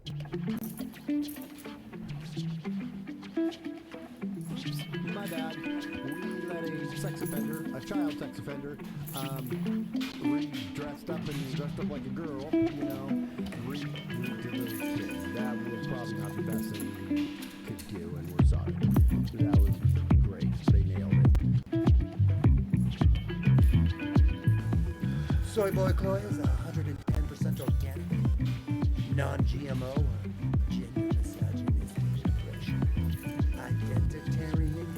My bad. We let a child sex offender, dressed up like a girl, read to those kids. That was probably not the best thing we could do, and we're sorry. That was great. They nailed it. Soy Boy Chloe is 110% organic, non-GMO, or gender misogynistic depression, identitarian.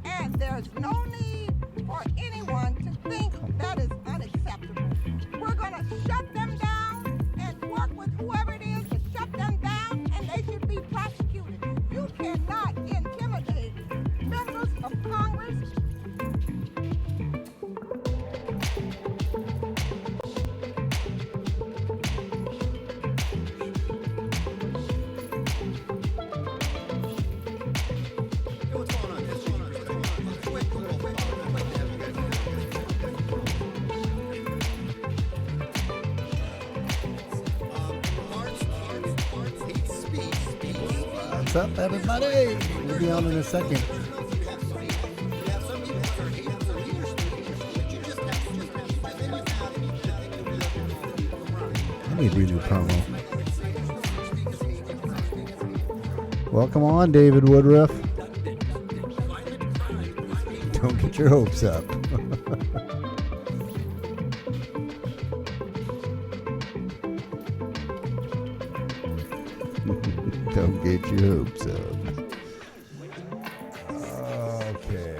And there's no need for anyone to think that is unacceptable. We're going to shut them down and work with whoever it is to shut them down, and they should be prosecuted. You cannot intimidate members of Congress. What's up, everybody? We'll be on in a second. I need to read your promo. Welcome on, David Woodruff. Don't get your hopes up. Don't get your hopes up. Okay.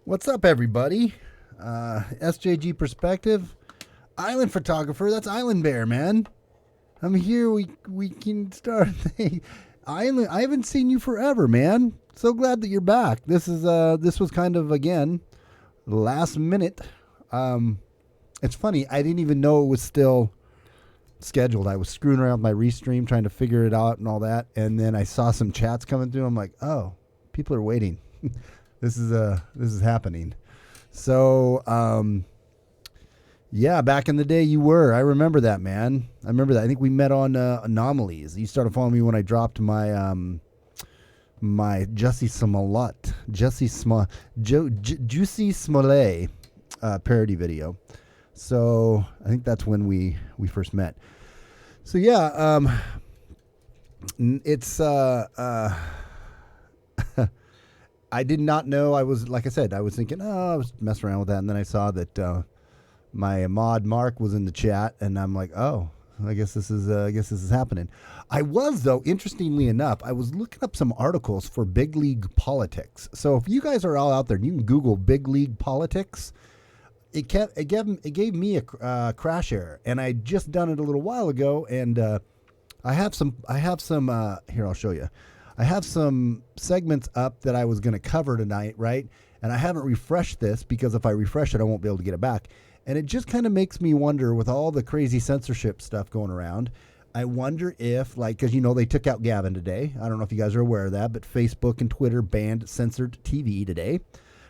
What's up, everybody? SJG Perspective, Island Photographer. That's Island Bear, man. I'm here. We can start. Island. I haven't seen you forever, man. So glad that you're back. This was kind of again last minute. It's funny. I didn't even know it was still scheduled. I was screwing around with my restream, trying to figure it out and all that. And then I saw some chats coming through. I'm like, oh, people are waiting. This is happening. So, yeah, back in the day you were. I remember that, man. I remember that. I think we met on Anomalies. You started following me when I dropped my my Juicy Smollett parody video. So I think that's when we first met. So yeah, it's I did not know. I was, like I said, I was thinking, oh, I was messing around with that. And then I saw that my mod Mark was in the chat, and I'm like, oh, I guess this is happening. I was, though, interestingly enough, I was looking up some articles for big league politics. So if you guys are all out there, and you can Google big league politics. It gave me a crash error, and I just done it a little while ago, and I have some here, I'll show you. I have some segments up that I was going to cover tonight, right? And I haven't refreshed this because if I refresh it, I won't be able to get it back. And it just kind of makes me wonder, with all the crazy censorship stuff going around, I wonder if, like, because, they took out Gavin today. I don't know if you guys are aware of that, but Facebook and Twitter banned censored TV today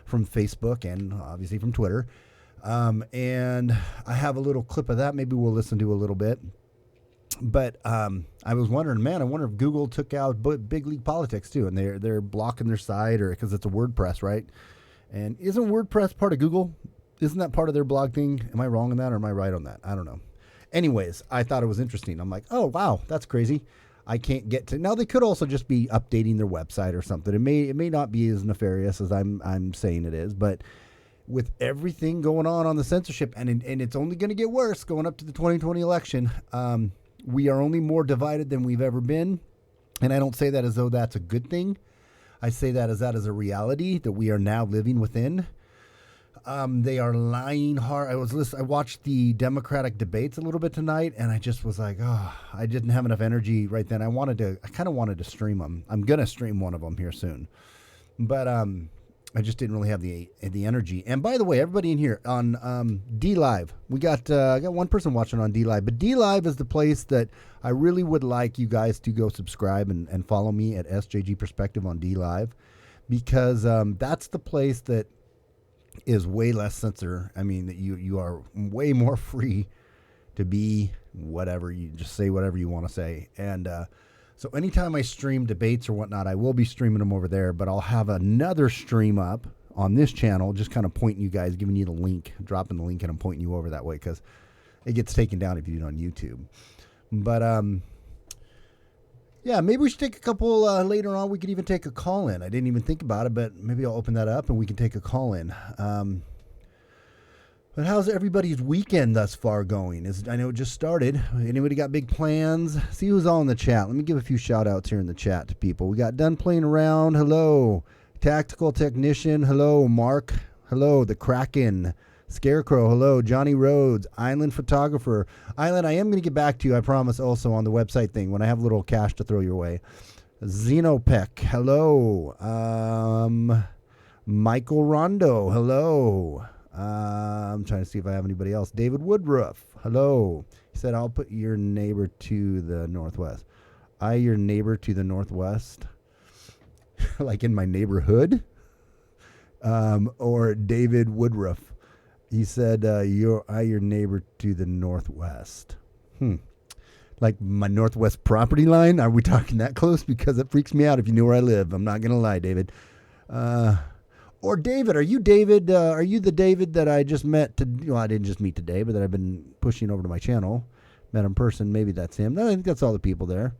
from Facebook and obviously from Twitter. And I have a little clip of that. Maybe we'll listen to a little bit. But I was wondering, man, I wonder if Google took out big league politics too, and they're blocking their site, or because it's a WordPress, right? And isn't WordPress part of Google? Isn't that part of their blog thing? Am I wrong on that, or am I right on that? I don't know. Anyways, I thought it was interesting. I'm like, oh wow, that's crazy. I can't get to. Now they could also just be updating their website or something. It may not be as nefarious as I'm saying it is, but with everything going on the censorship, and it's only going to get worse going up to the 2020 election. We are only more divided than we've ever been, and I don't say that as though that's a good thing. I say that as a reality that we are now living within. They are lying hard. I watched the Democratic debates a little bit tonight, and I just was like, I didn't have enough energy right then. I kind of wanted to stream them. I'm gonna stream one of them here soon, but I just didn't really have the energy. And by the way, everybody in here on D Live, I got one person watching on D Live, but D Live is the place that I really would like you guys to go subscribe and follow me at SJG Perspective on D Live, because that's the place that is way less censor. I mean, that you are way more free to be whatever. You just say whatever you want to say. And so anytime I stream debates or whatnot, I will be streaming them over there, but I'll have another stream up on this channel, just kind of pointing you guys, giving you the link, dropping the link, and I'm pointing you over that way, because it gets taken down if you do it on YouTube. But yeah, maybe we should take a couple later on. We could even take a call in. I didn't even think about it, but maybe I'll open that up and we can take a call in. But how's everybody's weekend thus far going? I know it just started. Anybody got big plans? See who's all in the chat. Let me give a few shout outs here in the chat to people. We got Done Playing Around. Hello. Tactical Technician. Hello. Mark. Hello. The Kraken. Scarecrow. Hello. Johnny Rhodes. Island Photographer. Island, I am going to get back to you, I promise, also on the website thing when I have a little cash to throw your way. Xenopec. Hello. Michael Rondo. Hello. I'm trying to see if I have anybody else. David Woodruff. Hello. He said, I'll put your neighbor to the northwest. Your neighbor to the northwest? Like in my neighborhood? Or David Woodruff. He said, your neighbor to the northwest. Like my northwest property line? Are we talking that close? Because it freaks me out if you know where I live. I'm not going to lie, David. Or David, are you David? Are you the David that I just met? Well, I didn't just meet today, but that I've been pushing over to my channel. Met in person. Maybe that's him. No, I think that's all the people there.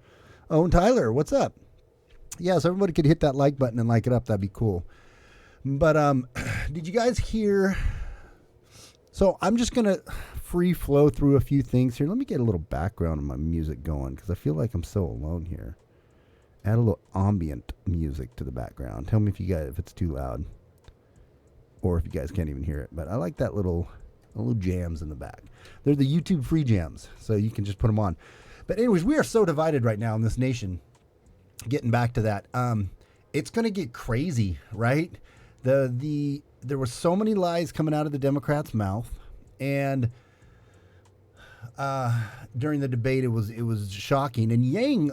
Oh, and Tyler, what's up? Yeah, so everybody could hit that like button and like it up. That'd be cool. But did you guys hear? So I'm just gonna free flow through a few things here. Let me get a little background of my music going, because I feel like I'm so alone here. Add a little ambient music to the background. Tell me if it's too loud, or if you guys can't even hear it. But I like that little jams in the back. They're the YouTube free jams, so you can just put them on. But anyways, we are so divided right now in this nation. Getting back to that, it's going to get crazy, right? There were so many lies coming out of the Democrats' mouth, and during the debate, it was shocking. And Yang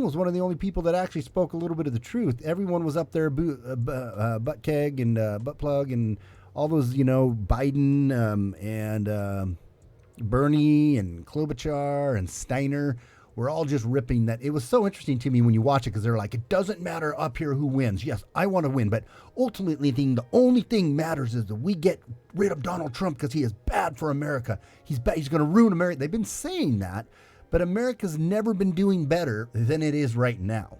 was one of the only people that actually spoke a little bit of the truth. Everyone was up there, butt keg and butt plug and all those, Biden and Bernie and Klobuchar and Steiner were all just ripping that. It was so interesting to me when you watch it, because they're like, it doesn't matter up here who wins. Yes, I want to win, but ultimately the only thing matters is that we get rid of Donald Trump because he is bad for America. He's bad. He's going to ruin America. They've been saying that, but America's never been doing better than it is right now.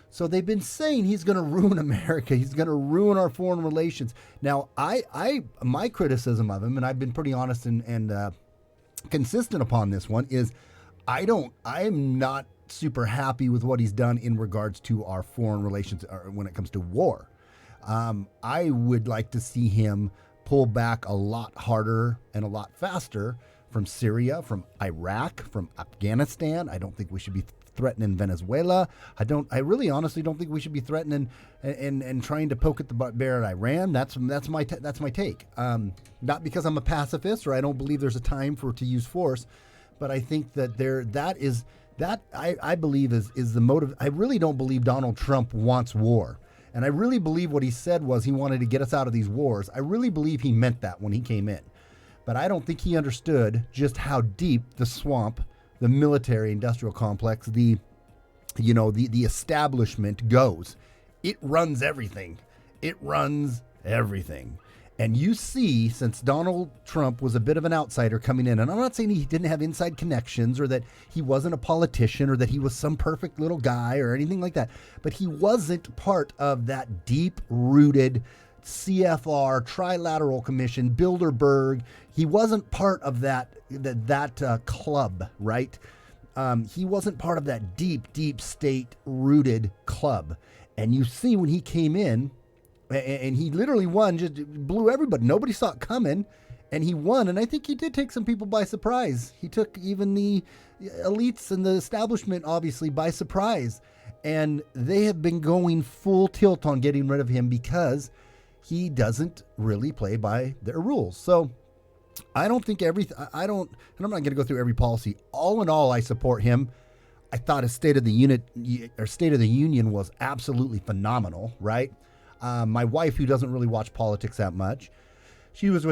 So they've been saying he's going to ruin America. He's going to ruin our foreign relations. Now, my criticism of him, and I've been pretty honest and consistent upon this one, is I'm not super happy with what he's done in regards to our foreign relations when it comes to war. I would like to see him pull back a lot harder and a lot faster from Syria, from Iraq, from Afghanistan. I don't think we should be threatening Venezuela. I really honestly don't think we should be threatening and trying to poke at the bear at Iran. That's my take. Not because I'm a pacifist or I don't believe there's a time to use force, but I think that I believe is the motive. I really don't believe Donald Trump wants war. And I really believe what he said was he wanted to get us out of these wars. I really believe he meant that when he came in. But I don't think he understood just how deep the swamp, the military industrial complex, the establishment goes. It runs everything. And you see, since Donald Trump was a bit of an outsider coming in, and I'm not saying he didn't have inside connections or that he wasn't a politician or that he was some perfect little guy or anything like that, but he wasn't part of that deep-rooted CFR, Trilateral Commission, Bilderberg. He wasn't part of that club, right? He wasn't part of that deep state-rooted club. And you see when he came in, and he literally won, just blew everybody. Nobody saw it coming, and he won. And I think he did take some people by surprise. He took even the elites and the establishment, obviously, by surprise. And they have been going full tilt on getting rid of him because he doesn't really play by their rules. So I don't think and I'm not going to go through every policy. All in all, I support him. I thought his State of the Union was absolutely phenomenal, right? My wife, who doesn't really watch politics that much, she was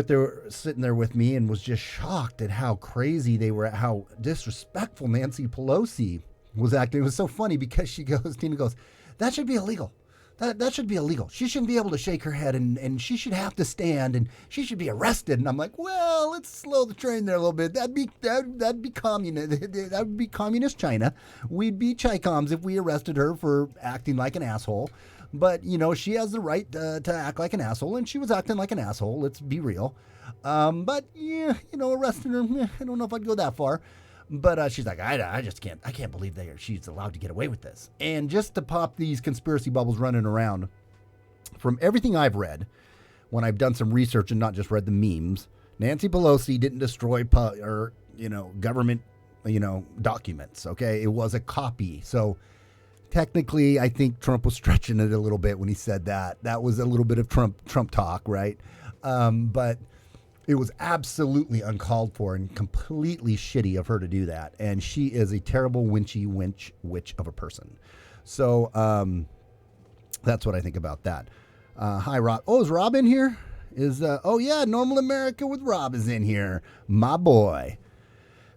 sitting there with me and was just shocked at how crazy they were, at how disrespectful Nancy Pelosi was acting. It was so funny because Tina goes, that should be illegal. That should be illegal. She shouldn't be able to shake her head and she should have to stand and she should be arrested. And I'm like, well, let's slow the train there a little bit. That'd be communist. That would be communist China. We'd be Chi-Coms if we arrested her for acting like an asshole. But, she has the right to act like an asshole, and she was acting like an asshole. Let's be real. But, yeah, arresting her, I don't know if I'd go that far. But she's like, I just can't. I can't believe she's allowed to get away with this. And just to pop these conspiracy bubbles running around, from everything I've read, when I've done some research and not just read the memes, Nancy Pelosi didn't destroy government, documents. Okay, it was a copy. So technically, I think Trump was stretching it a little bit when he said that. That was a little bit of Trump talk, right? But it was absolutely uncalled for and completely shitty of her to do that. And she is a terrible witch of a person. So that's what I think about that. Hi, Rob. Oh, is Rob in here? Oh, yeah, Normal America with Rob is in here. My boy.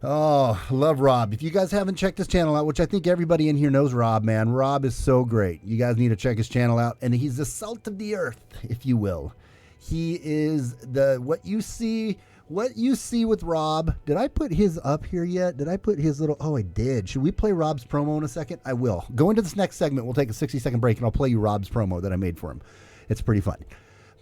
Oh, love Rob. If you guys haven't checked his channel out, which I think everybody in here knows Rob, man. Rob is so great. You guys need to check his channel out. And he's the salt of the earth, if you will. He is what you see with Rob. Did I put his up here yet? Did I put his little? Oh, I did. Should we play Rob's promo in a second? I will. Go into this next segment. We'll take a 60-second break, and I'll play you Rob's promo that I made for him. It's pretty fun.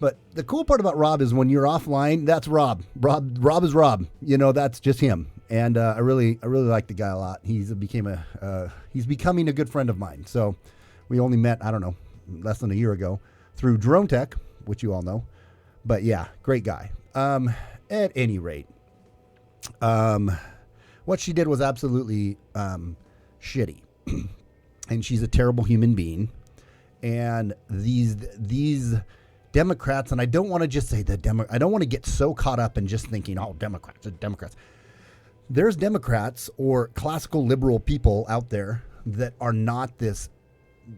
But the cool part about Rob is when you're offline, that's Rob. Rob is Rob. That's just him. And I really like the guy a lot. He's becoming a good friend of mine. So we only met, I don't know, less than a year ago through Drone Tech, which you all know. But yeah, great guy. At any rate, what she did was absolutely shitty. And she's a terrible human being. And these Democrats, and I don't want to just say I don't want to get so caught up in just thinking, oh, Democrats. There's Democrats or classical liberal people out there that are not this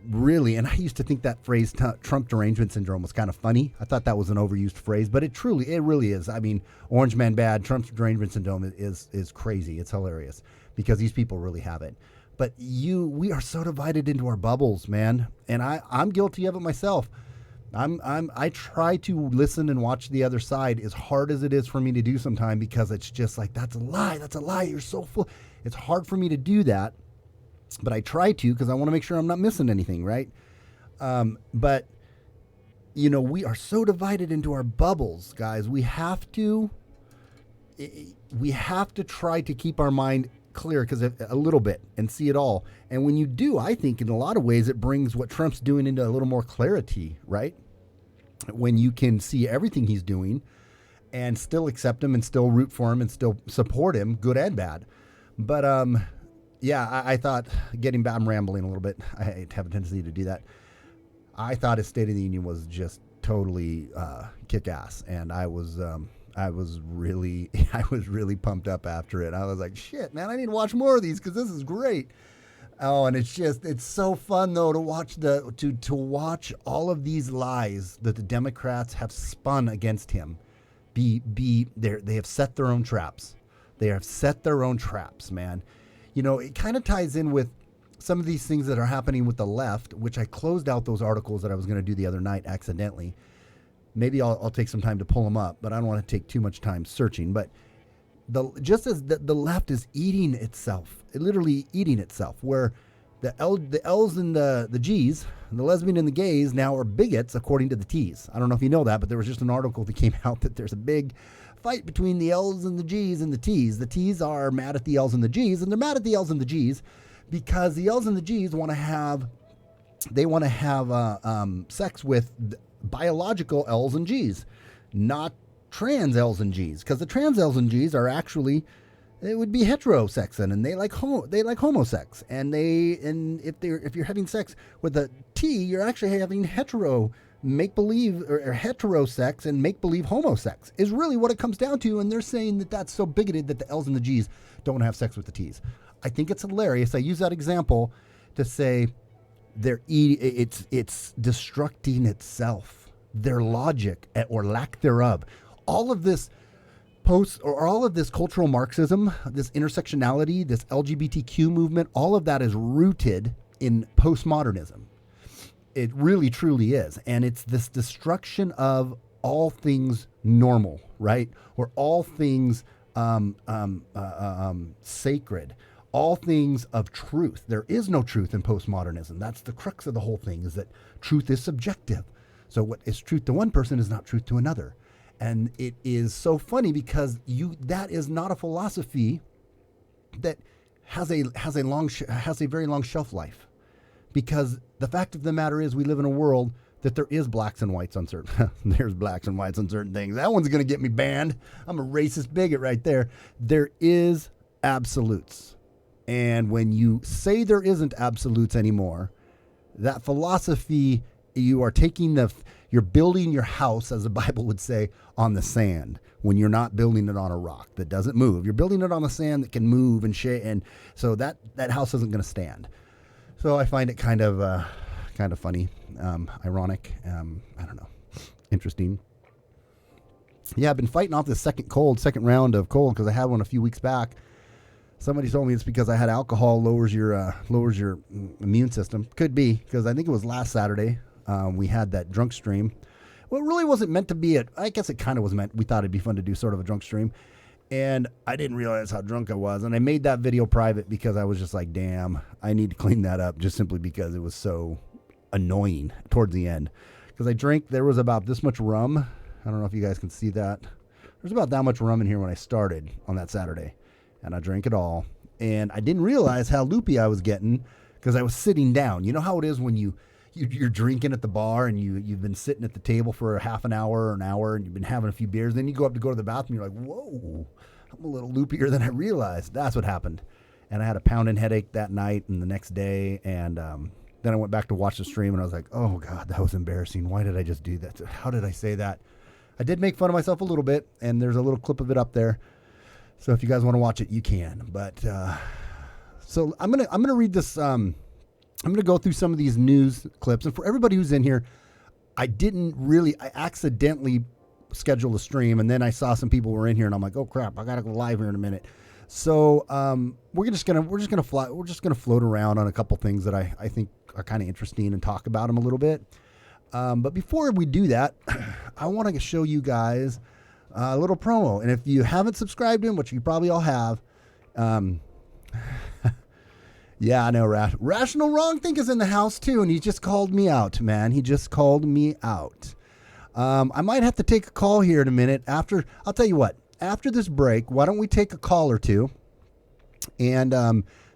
really, and I used to think that phrase Trump derangement syndrome was kind of funny. I thought that was an overused phrase, but it really is. I mean, Orange Man Bad, Trump's derangement syndrome is crazy. It's hilarious because these people really have it. But we are so divided into our bubbles, man. And I'm guilty of it myself. I try to listen and watch the other side as hard as it is for me to do sometimes because it's just like, that's a lie. You're so full. It's hard for me to do that, but I try to because I want to make sure I'm not missing anything, right? But, we are so divided into our bubbles, guys. We have to try to keep our mind clear because a little bit and see it all. And when you do, I think in a lot of ways it brings what Trump's doing into a little more clarity, right? When you can see everything he's doing and still accept him and still root for him and still support him, good and bad. But I thought I'm rambling a little bit. I have a tendency to do that. I thought his State of the Union was just totally kick-ass, and I was really pumped up after it. I was like, shit, man, I need to watch more of these because this is great. Oh, and it's so fun though to watch to watch all of these lies that the Democrats have spun against him. They have set their own traps. They have set their own traps, man. It kind of ties in with some of these things that are happening with the left, which I closed out those articles that I was going to do the other night accidentally. Maybe I'll take some time to pull them up, but I don't want to take too much time searching. But just as the left is eating itself, literally eating itself, where the L's and the G's, the lesbian and the gays now are bigots according to the T's. I don't know if you know that, but there was just an article that came out that there's a big fight between the L's and the G's and the T's. The T's are mad at the L's and the G's, and they're mad at the L's and the G's because the L's and the G's want to have sex with biological L's and G's, not trans L's and G's, because the trans L's and G's are actually, it would be heterosex, and they like homosex, and if you're having sex with a T, you're actually having hetero make believe or heterosex and make believe homosex is really what it comes down to. And they're saying that that's so bigoted that the L's and the G's don't have sex with the T's. I think it's hilarious. I use that example to say it's destructing itself, their logic or lack thereof. All of this all of this cultural Marxism, this intersectionality, this LGBTQ movement, all of that is rooted in postmodernism. It really, truly is. And it's this destruction of all things normal, right? Or all things sacred, all things of truth. There is no truth in postmodernism. That's the crux of the whole thing, is that truth is subjective. So what is truth to one person is not truth to another. And it is so funny because that is not a philosophy that has a very long shelf life. Because the fact of the matter is we live in a world that there is blacks and whites on certain there's blacks and whites on certain things. That one's going to get me banned. I'm a racist bigot right there. There is absolutes. And when you say there isn't absolutes anymore, that philosophy, you're building your house, as the Bible would say, on the sand when you're not building it on a rock that doesn't move. You're building it on the sand that can move and shake, and so that house isn't going to stand. So I find it kind of funny, ironic, I don't know, interesting. Yeah, I've been fighting off this second round of cold because I had one a few weeks back. Somebody told me it's because I had alcohol lowers your immune system. Could be, because I think it was last Saturday. We had that drunk stream. Well, it really wasn't meant to be I guess it kind of was meant. We thought it'd be fun to do sort of a drunk stream. And I didn't realize how drunk I was. And I made that video private because I was just like, damn, I need to clean that up, just simply because it was so annoying towards the end. Because I drank, there was about this much rum. I don't know if you guys can see that. There's about that much rum in here when I started on that Saturday. And I drank it all. And I didn't realize how loopy I was getting because I was sitting down. You know how it is when you're drinking at the bar and you've been sitting at the table for a half an hour or an hour and you've been having a few beers. Then you go to the bathroom. You're like, whoa, I'm a little loopier than I realized. That's what happened. And I had a pounding headache that night and the next day. And then I went back to watch the stream and I was like, oh, God, that was embarrassing. Why did I just do that? How did I say that? I did make fun of myself a little bit, and there's a little clip of it up there. So if you guys want to watch it, you can. But so I'm gonna read this. I'm going to go through some of these news clips. And for everybody who's in here, I accidentally scheduled a stream. And then I saw some people were in here and I'm like, oh crap, I got to go live here in a minute. So we're just going to float around on a couple things that I think are kind of interesting and talk about them a little bit. But before we do that, I want to show you guys a little promo. And if you haven't subscribed to him, which you probably all have, yeah, I know. Rational Wrong Think is in the house too, and he just called me out, man. He just called me out. I might have to take a call here in a minute. I'll tell you what. After this break, why don't we take a call or two, and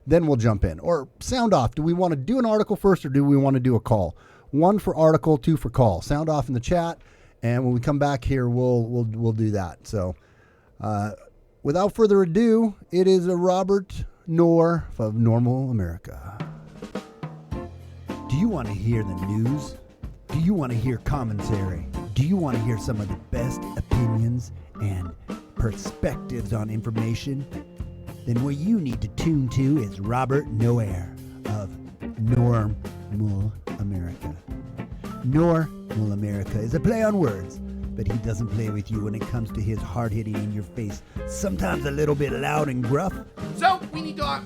then we'll jump in. Or sound off. Do we want to do an article first, or do we want to do a call? 1 for article, 2 for call. Sound off in the chat, and when we come back here, we'll do that. So, without further ado, it is a Robert Noor of Normal America. Do you want to hear the news? Do you want to hear commentary? Do you want to hear some of the best opinions and perspectives on information? Then what you need to tune to is Robert Noir of Normal America. Normal America is a play on words, but he doesn't play with you when it comes to his hard-hitting in your face, sometimes a little bit loud and gruff. So, we need to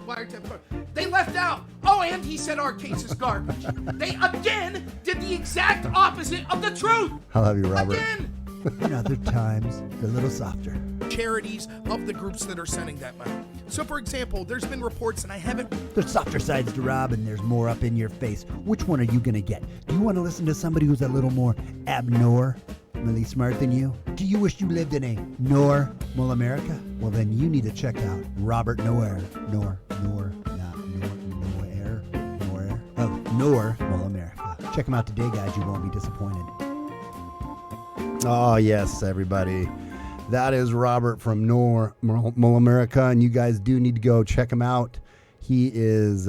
wiretap. They left out. Oh, Oh, and he said our case is garbage. They again did the exact opposite of the truth. I love you, Robert. Again. And other times, they're a little softer. Charities of the groups that are sending that money. So, for example, there's been reports, and I haven't... There's softer sides to Rob, and there's more up in your face. Which one are you going to get? Do you want to listen to somebody who's a little more abnormally smart than you? Do you wish you lived in a normal America? Well, then you need to check out Robert Noir. Normal America. Check him out today, guys. You won't be disappointed. Oh, yes, everybody. That is Robert from Normal America, and you guys do need to go check him out. He is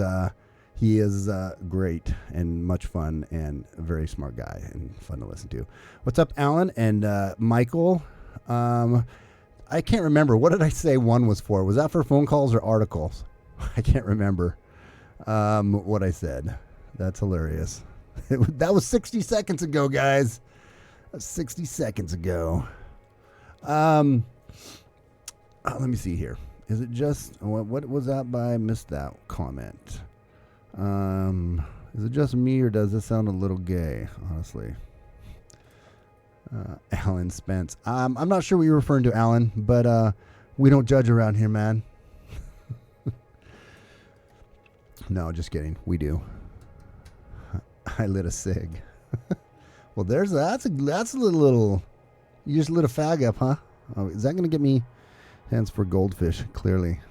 great and much fun and a very smart guy and fun to listen to. What's up, Alan and Michael? I can't remember. What did I say one was for? Was that for phone calls or articles? I can't remember what I said. That's hilarious. That was 60 seconds ago, guys. 60 seconds ago. Let me see here. Is it just what was that by? I missed that comment. Is it just me or does this sound a little gay? Honestly, Alan Spence. I'm not sure what you're referring to, Alan, but we don't judge around here, man. No, just kidding. We do. I lit a cig. Well, that's a little. You just lit a fag up, huh? Oh, is that going to get me hands for goldfish? Clearly.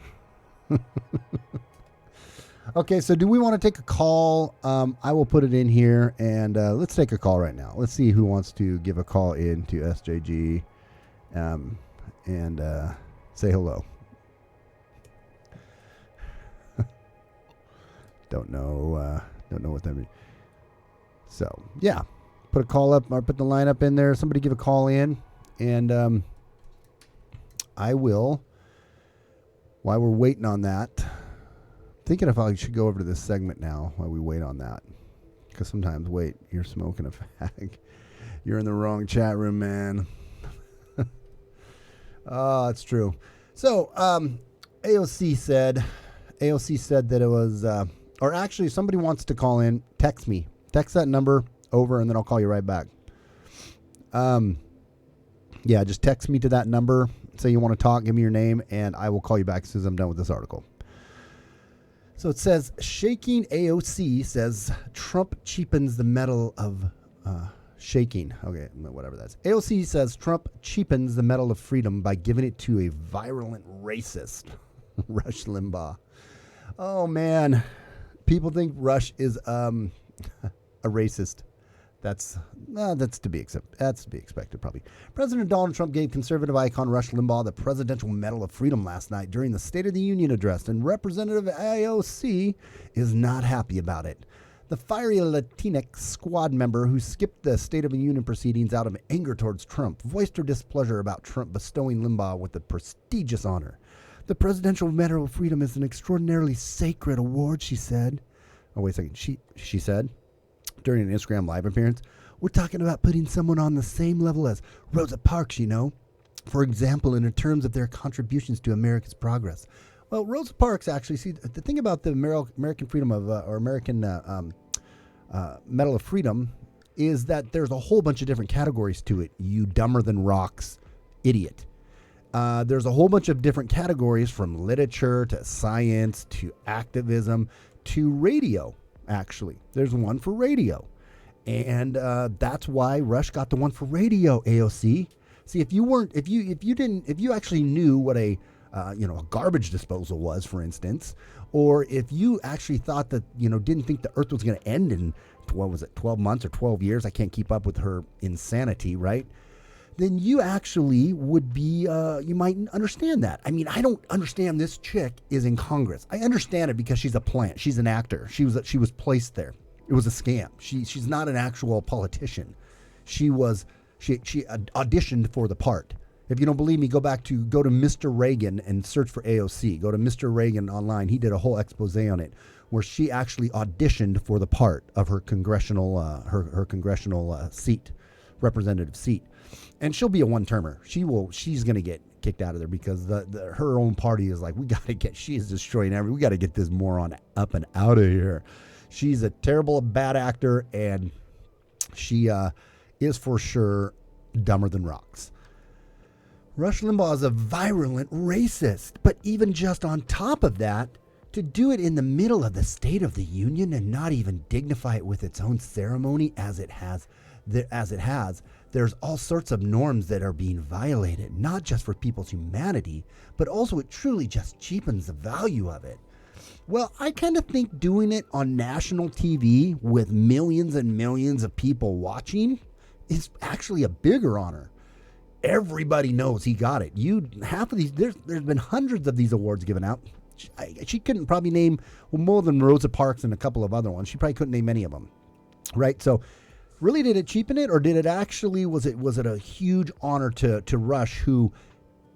Okay, so do we want to take a call? I will put it in here, and let's take a call right now. Let's see who wants to give a call in to SJG and say hello. Don't know what that means. So, yeah. Put a call up or put the line up in there. Somebody give a call in, and I will, while we're waiting on that, thinking if I should go over to this segment now while we wait on that. Because sometimes, wait, you're smoking a fag. You're in the wrong chat room, man. Oh, it's true. So, AOC said that it was, or actually somebody wants to call in, text me. Text that number over, and then I'll call you right back. Yeah, just text me to that number. Say you want to talk, give me your name, and I will call you back as soon as I'm done with this article. So it says, shaking AOC says Trump cheapens the medal of shaking. Okay, whatever that's. AOC says Trump cheapens the medal of freedom by giving it to a virulent racist, Rush Limbaugh. Oh, man. People think Rush is a racist. That's to be expected, probably. President Donald Trump gave conservative icon Rush Limbaugh the Presidential Medal of Freedom last night during the State of the Union address, and Representative AOC is not happy about it. The fiery Latinx squad member who skipped the State of the Union proceedings out of anger towards Trump voiced her displeasure about Trump bestowing Limbaugh with the prestigious honor. The Presidential Medal of Freedom is an extraordinarily sacred award, she said. Oh, wait a second. She said during an Instagram Live appearance, we're talking about putting someone on the same level as Rosa Parks, you know, for example, in terms of their contributions to America's progress. Well, Rosa Parks actually, see, the thing about the American Freedom of, or American Medal of Freedom is that there's a whole bunch of different categories to it. You dumber than rocks idiot. There's a whole bunch of different categories from literature to science to activism to radio. Actually, there's one for radio, and that's why Rush got the one for radio. AOC. See, if you actually knew what a garbage disposal was, for instance, or if you actually thought that didn't think the Earth was going to end in 12 months or 12 years, I can't keep up with her insanity, right? Then you actually would be, you might understand that. I mean, I don't understand this chick is in Congress. I understand it because she's a plant. She's an actor. She was placed there. It was a scam. She's not an actual politician. She auditioned for the part. If you don't believe me, go to Mr. Reagan and search for AOC. Go to Mr. Reagan online. He did a whole expose on it where she actually auditioned for the part of her congressional, her congressional seat representative seat. And she'll be a one-termer. She's going to get kicked out of there because her own party is like, she is destroying we got to get this moron up and out of here. She's a terrible, bad actor, and she is for sure dumber than rocks. Rush Limbaugh is a virulent racist, but even just on top of that, to do it in the middle of the State of the Union and not even dignify it with its own ceremony as it has, there's all sorts of norms that are being violated, not just for people's humanity, but also it truly just cheapens the value of it. Well, I kind of think doing it on national TV with millions and millions of people watching is actually a bigger honor. Everybody knows he got it. Half of these, there's been hundreds of these awards given out. She couldn't probably name more than Rosa Parks and a couple of other ones. She probably couldn't name any of them, right? So, really, did it cheapen it, or did it actually was it a huge honor to Rush, who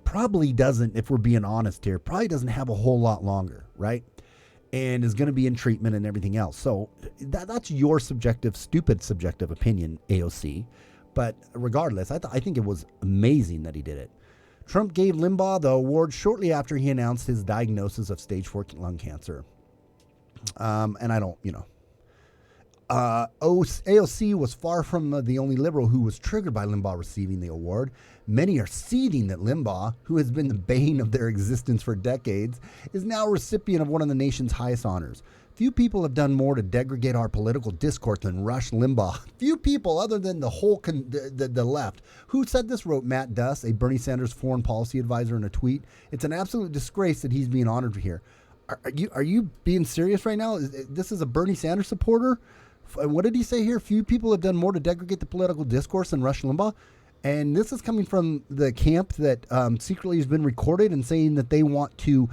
probably doesn't, if we're being honest here, probably doesn't have a whole lot longer, right? And is going to be in treatment and everything else. So that's your stupid subjective opinion, AOC. But regardless, I think it was amazing that he did it. Trump gave Limbaugh the award shortly after he announced his diagnosis of stage 4 lung cancer. And I don't, AOC was far from the only liberal who was triggered by Limbaugh receiving the award. Many are seething that Limbaugh, who has been the bane of their existence for decades, is now a recipient of one of the nation's highest honors. Few people have done more to degrade our political discourse than Rush Limbaugh. Few people, other than the whole the left. Who said this? Wrote Matt Duss, a Bernie Sanders foreign policy advisor, in a tweet. It's an absolute disgrace that he's being honored here. Are you being serious right now? This is a Bernie Sanders supporter? What did he say here? Few people have done more to degrade the political discourse than Rush Limbaugh. And this is coming from the camp that secretly has been recorded and saying that they want to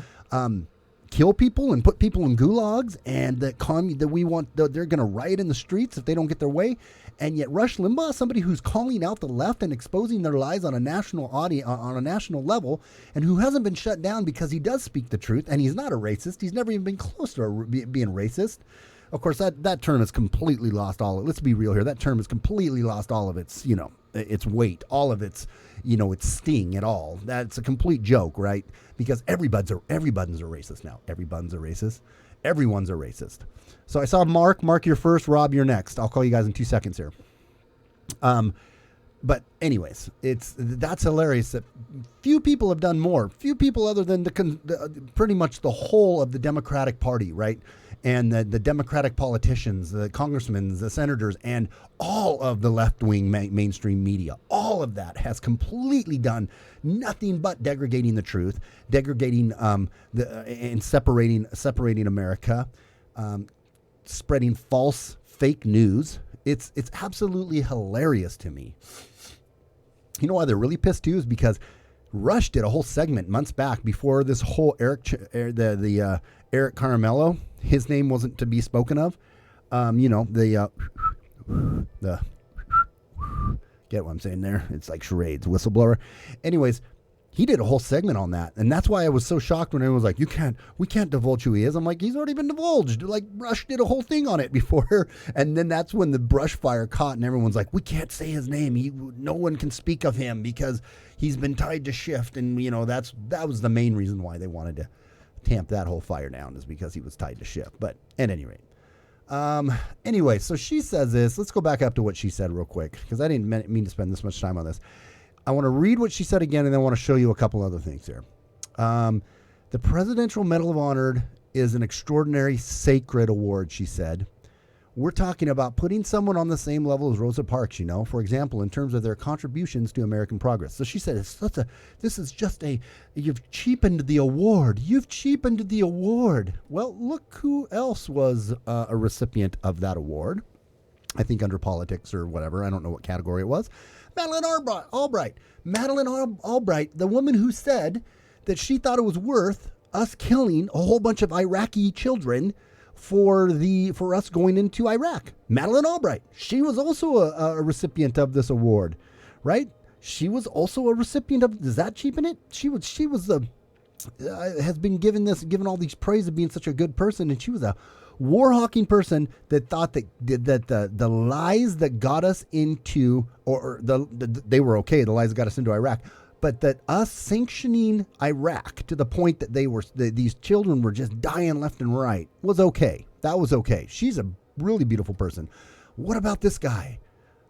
kill people and put people in gulags, and that they're going to riot in the streets if they don't get their way. And yet Rush Limbaugh, somebody who's calling out the left and exposing their lies on a national on a national level, and who hasn't been shut down because he does speak the truth, and he's not a racist. He's never even been close to being racist. Of course, that term has completely lost let's be real here. That term has completely lost all of its, its weight, all of its, its sting at all. That's a complete joke, right? Because everybody's a racist now. Everyone's a racist. Everyone's a racist. So I saw Mark. Mark, you're first. Rob, you're next. I'll call you guys in 2 seconds here. But anyways, that's hilarious that few people have done more. Few people other than pretty much the whole of the Democratic Party, right? And the Democratic politicians, the congressmen, the senators, and all of the left-wing mainstream media, all of that has completely done nothing but degrading the truth, degrading and separating America, spreading false, fake news. It's absolutely hilarious to me. You know why they're really pissed too is because Rush did a whole segment months back before this whole Eric Carmelo, his name wasn't to be spoken of. The get what I'm saying there? It's like charades, whistleblower. Anyways, he did a whole segment on that, and that's why I was so shocked when everyone was like, we can't divulge who he is. I'm like, he's already been divulged. Like, Rush did a whole thing on it before, and then that's when the brush fire caught, and everyone's like, we can't say his name. No one can speak of him because he's been tied to shift, and that was the main reason why they wanted to tamp that whole fire down, is because he was tied to shift. But at any rate, anyway, so she says this. Let's go back up to what she said real quick, because I didn't mean to spend this much time on this. I want to read what she said again, and then I want to show you a couple other things here. The Presidential Medal of Honor is an extraordinary, sacred award, she said. We're talking about putting someone on the same level as Rosa Parks, for example, in terms of their contributions to American progress. So she said, you've cheapened the award. You've cheapened the award. Well, look who else was a recipient of that award. I think under politics or whatever. I don't know what category it was. Madeleine Albright. Madeleine Albright, the woman who said that she thought it was worth us killing a whole bunch of Iraqi children for us going into Iraq. Madeleine Albright. She was also a recipient of this award, right? She was also a recipient of. Does that cheapen it? She was has been given all these praise of being such a good person, and she was a war-hawking person that thought that the lies that got us into, or they were okay, the lies that got us into Iraq, but that us sanctioning Iraq to the point that these children were just dying left and right was okay. That was okay. She's a really beautiful person. What about this guy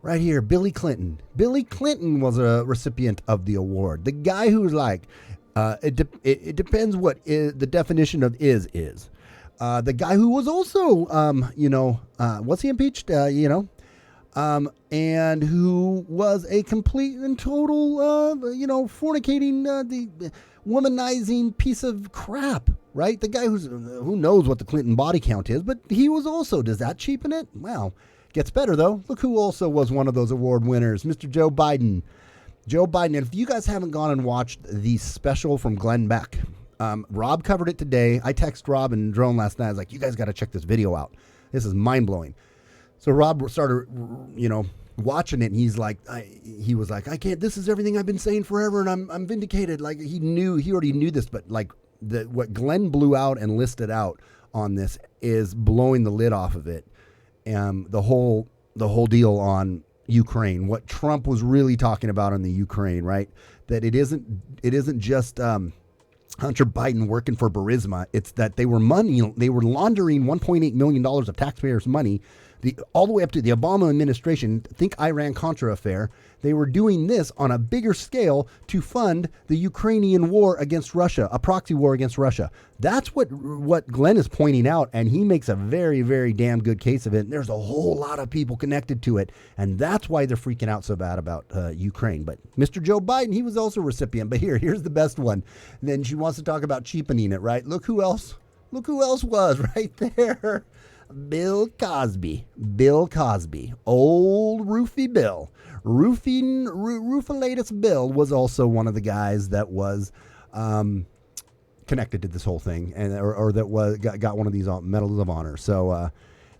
right here, Billy Clinton? Billy Clinton was a recipient of the award. The guy who's like, it depends what the definition of is. The guy who was also, was he impeached? And who was a complete and total, fornicating, the womanizing piece of crap, right? The guy who knows what the Clinton body count is, but he was also, does that cheapen it? Well, gets better though. Look who also was one of those award winners, Mr. Joe Biden. Joe Biden, and if you guys haven't gone and watched the special from Glenn Beck, Rob covered it today. I texted Rob and Drone last night. I was like, you guys got to check this video out. This is mind-blowing. So Rob started, watching it, and he was like, I can't, this is everything I've been saying forever, and I'm vindicated. Like, he already knew this, but like what Glenn blew out and listed out on this is blowing the lid off of it. The whole deal on Ukraine, what Trump was really talking about on the Ukraine, right? That it isn't just Hunter Biden working for Burisma. It's that they were laundering $1.8 million of taxpayers' money, all the way up to the Obama administration. Think Iran-Contra affair. They were doing this on a bigger scale to fund the Ukrainian war against Russia, a proxy war against Russia. That's what Glenn is pointing out, and he makes a very, very damn good case of it. And there's a whole lot of people connected to it, and that's why they're freaking out so bad about Ukraine. But Mr. Joe Biden, he was also a recipient. But here's the best one. And then she wants to talk about cheapening it, right? Look who else was right there. Bill Cosby, old Roofy Bill. Roofilatus Bill was also one of the guys that was connected to this whole thing, and or that got one of these medals of honor. So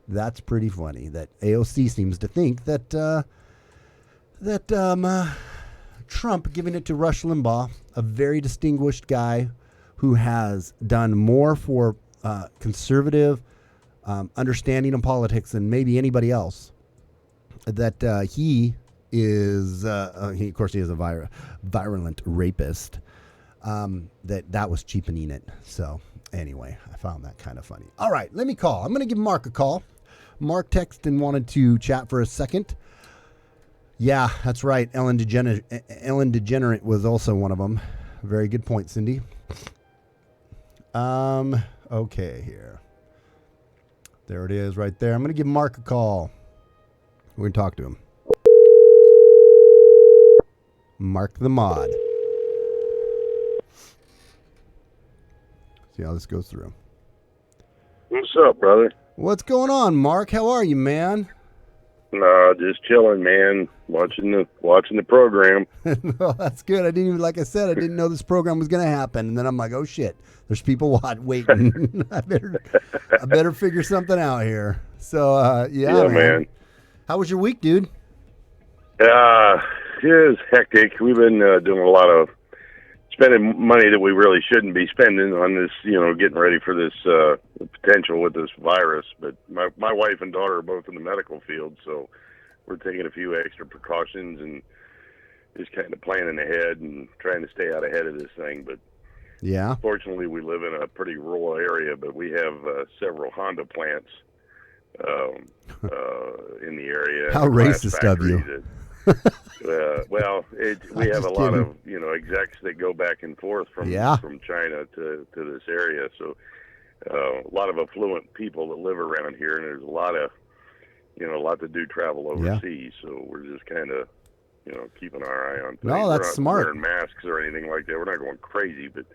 that's pretty funny that AOC seems to think that Trump giving it to Rush Limbaugh, a very distinguished guy who has done more for conservative understanding of politics than maybe anybody else, that he is, of course he is a virulent rapist, that was cheapening it. So anyway, I found that kind of funny. All right, let me call. I'm going to give Mark a call. Mark texted and wanted to chat for a second. Yeah, that's right. Ellen DeGenerate was also one of them. Very good point, Cindy. Okay, here. There it is right there. I'm going to give Mark a call. We're going to talk to him. Mark the mod. See how this goes through. What's up, brother? What's going on, Mark? How are you, man? No, just chilling, man. Watching the program. Well, that's good. I didn't know this program was going to happen. And then I'm like, oh shit, there's people waiting. I better figure something out here. So, yeah, man. How was your week, dude? It is hectic. We've been doing a lot of spending money that we really shouldn't be spending on this, getting ready for this potential with this virus. But my wife and daughter are both in the medical field, so we're taking a few extra precautions and just kind of planning ahead and trying to stay out ahead of this thing. But yeah, fortunately, we live in a pretty rural area, but we have several Honda plants in the area. How racist of you. We have a lot of execs that go back and forth from China to this area, so a lot of affluent people that live around here, and there's a lot to do travel overseas. So we're just kind of keeping our eye on things. No, that's smart. Wearing masks or anything like that. We're not going crazy, but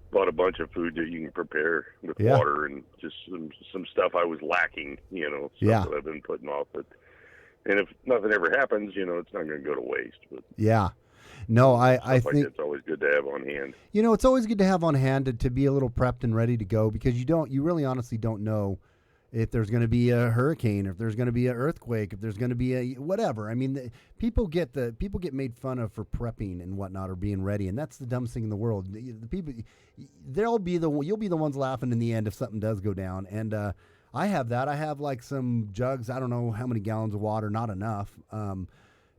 bought a bunch of food that you can prepare with water and just some stuff I was lacking. Stuff that I've been putting off, but. And if nothing ever happens, it's not going to go to waste. But yeah. No, I think it's always good to have on hand. It's always good to have on hand to be a little prepped and ready to go, because you really honestly don't know if there's going to be a hurricane, if there's going to be an earthquake, if there's going to be a whatever. I mean, people get made fun of for prepping and whatnot, or being ready, and that's the dumbest thing in the world. The people, you'll be the ones laughing in the end if something does go down. And I have that. I have like some jugs. I don't know how many gallons of water. Not enough.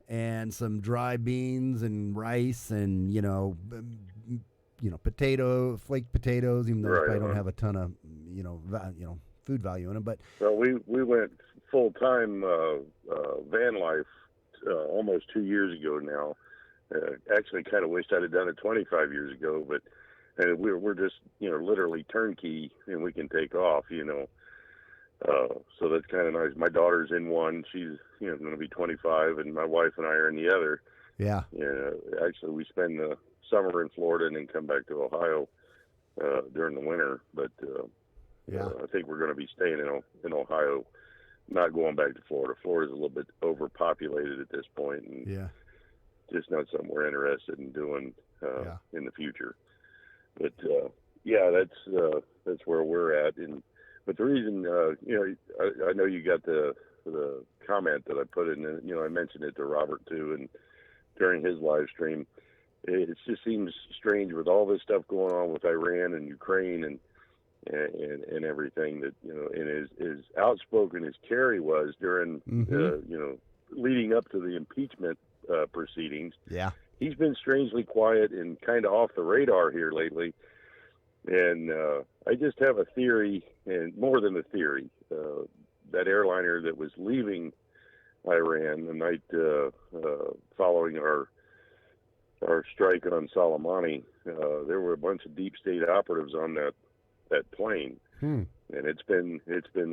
And some dry beans and rice and flaked potatoes. Even though I probably don't have a ton of food value in them. But well, we went full time van life almost 2 years ago now. Actually, kind of wished I'd have done it 25 years ago, but we're just literally turnkey and we can take off. So that's kind of nice. My daughter's in one; she's going to be 25, and my wife and I are in the other. Yeah. Actually, we spend the summer in Florida and then come back to Ohio during the winter. But I think we're going to be staying in Ohio, not going back to Florida. Florida's a little bit overpopulated at this point, and just not something we're interested in doing in the future. But that's where we're at. But the reason, I know you got the comment that I put in, I mentioned it to Robert too, and during his live stream, it just seems strange with all this stuff going on with Iran and Ukraine and everything that, and as outspoken as Kerry was during, leading up to the impeachment proceedings. Yeah. He's been strangely quiet and kind of off the radar here lately. And I just have a theory, and more than a theory, that airliner that was leaving Iran the night following our strike on Solomonic, there were a bunch of deep state operatives on that plane, and it's been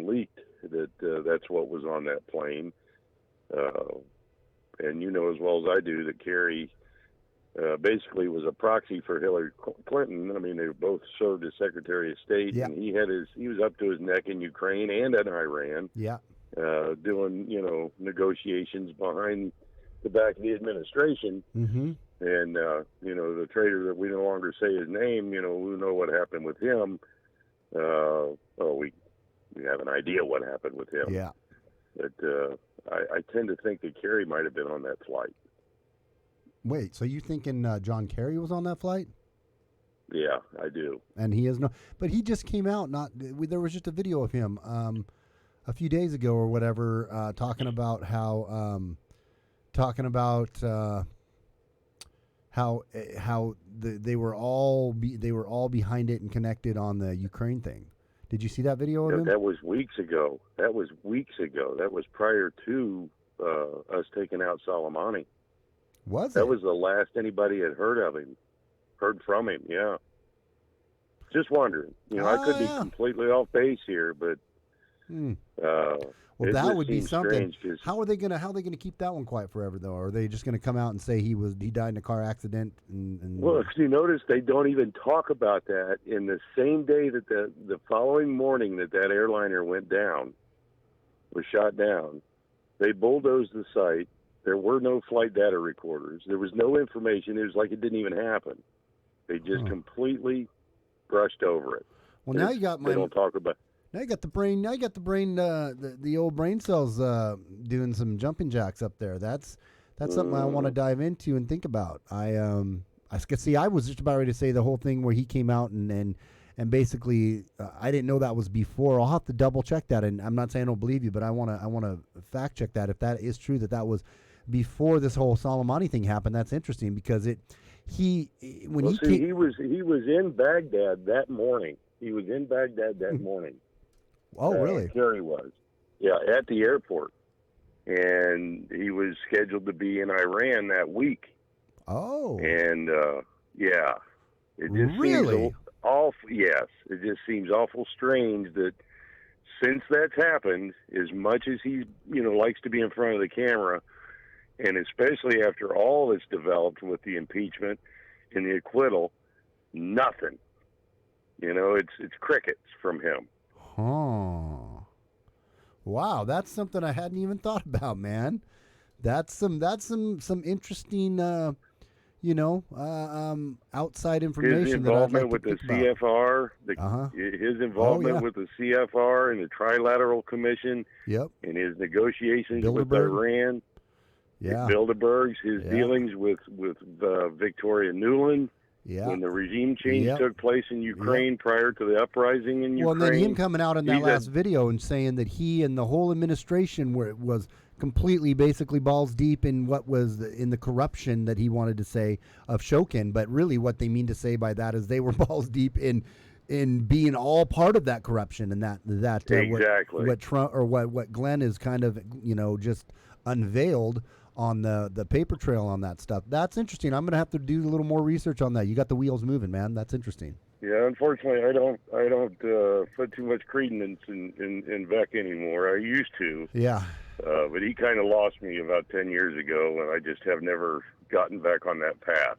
leaked that that's what was on that plane. And you know as well as I do that Kerry basically was a proxy for Hillary Clinton. I mean, they both served as Secretary of State, and he was up to his neck in Ukraine and in Iran, doing negotiations behind the back of the administration. And the traitor that we no longer say his name, we know what happened with him. We have an idea what happened with him. Yeah, but I tend to think that Kerry might have been on that flight. Wait, so you thinking John Kerry was on that flight? Yeah, I do. And he is but he just came out. There was just a video of him a few days ago or whatever, talking about how they were all behind it and connected on the Ukraine thing. Did you see that video of him? That was weeks ago. That was prior to us taking out Solomonic. That was the last anybody had heard from him. Yeah. Just wondering. I could be completely off base here, but well, that would be something. How are they gonna keep that one quiet forever though? Are they just gonna come out and say he died in a car accident? Well, if you notice, they don't even talk about that. In the same day that the following morning that airliner was shot down, they bulldozed the site. There were no flight data recorders. There was no information. It was like it didn't even happen. They just completely brushed over it. Well, now you got they don't talk about. Now you got the brain. Now you got the brain. The old brain cells doing some jumping jacks up there. That's something I want to dive into and think about. I was just about ready to say the whole thing where he came out and basically I didn't know that was before. I'll have to double check that, and I'm not saying I don't believe you, but I want to fact check that if that is true that was before this whole Solomonic thing happened. That's interesting because he was in Baghdad that morning. He was in Baghdad that morning. Oh, really? Kerry was. Yeah, at the airport. And he was scheduled to be in Iran that week. Oh. And, yeah. It just really? Seems awful. Yes. It just seems awful strange that since that's happened, as much as he, likes to be in front of the camera, and especially after all that's developed with the impeachment and the acquittal, nothing. It's crickets from him. Huh. Wow, that's something I hadn't even thought about, man. That's some interesting outside information. His involvement with the CFR, his involvement with the CFR and the Trilateral Commission, and his negotiations with Iran, Bilderberg's, his dealings with Victoria Noland, Yeah. when the regime change Yep. took place in Ukraine prior to the uprising in Ukraine. Well, and then him coming out in that He's last a- video and saying that he and the whole administration was completely, basically balls deep in what was in the corruption that he wanted to say of Shokin. But really, what they mean to say by that is they were balls deep in being all part of that corruption, and that Exactly. what Trump or what Glenn is kind of just unveiled on the paper trail on that stuff. That's interesting. I'm gonna have to do a little more research on that. You got the wheels moving, man. That's interesting. Yeah, unfortunately, I don't put too much credence in Beck anymore. I used to, Yeah. but he kind of lost me about 10 years ago, and I just have never gotten back on that path.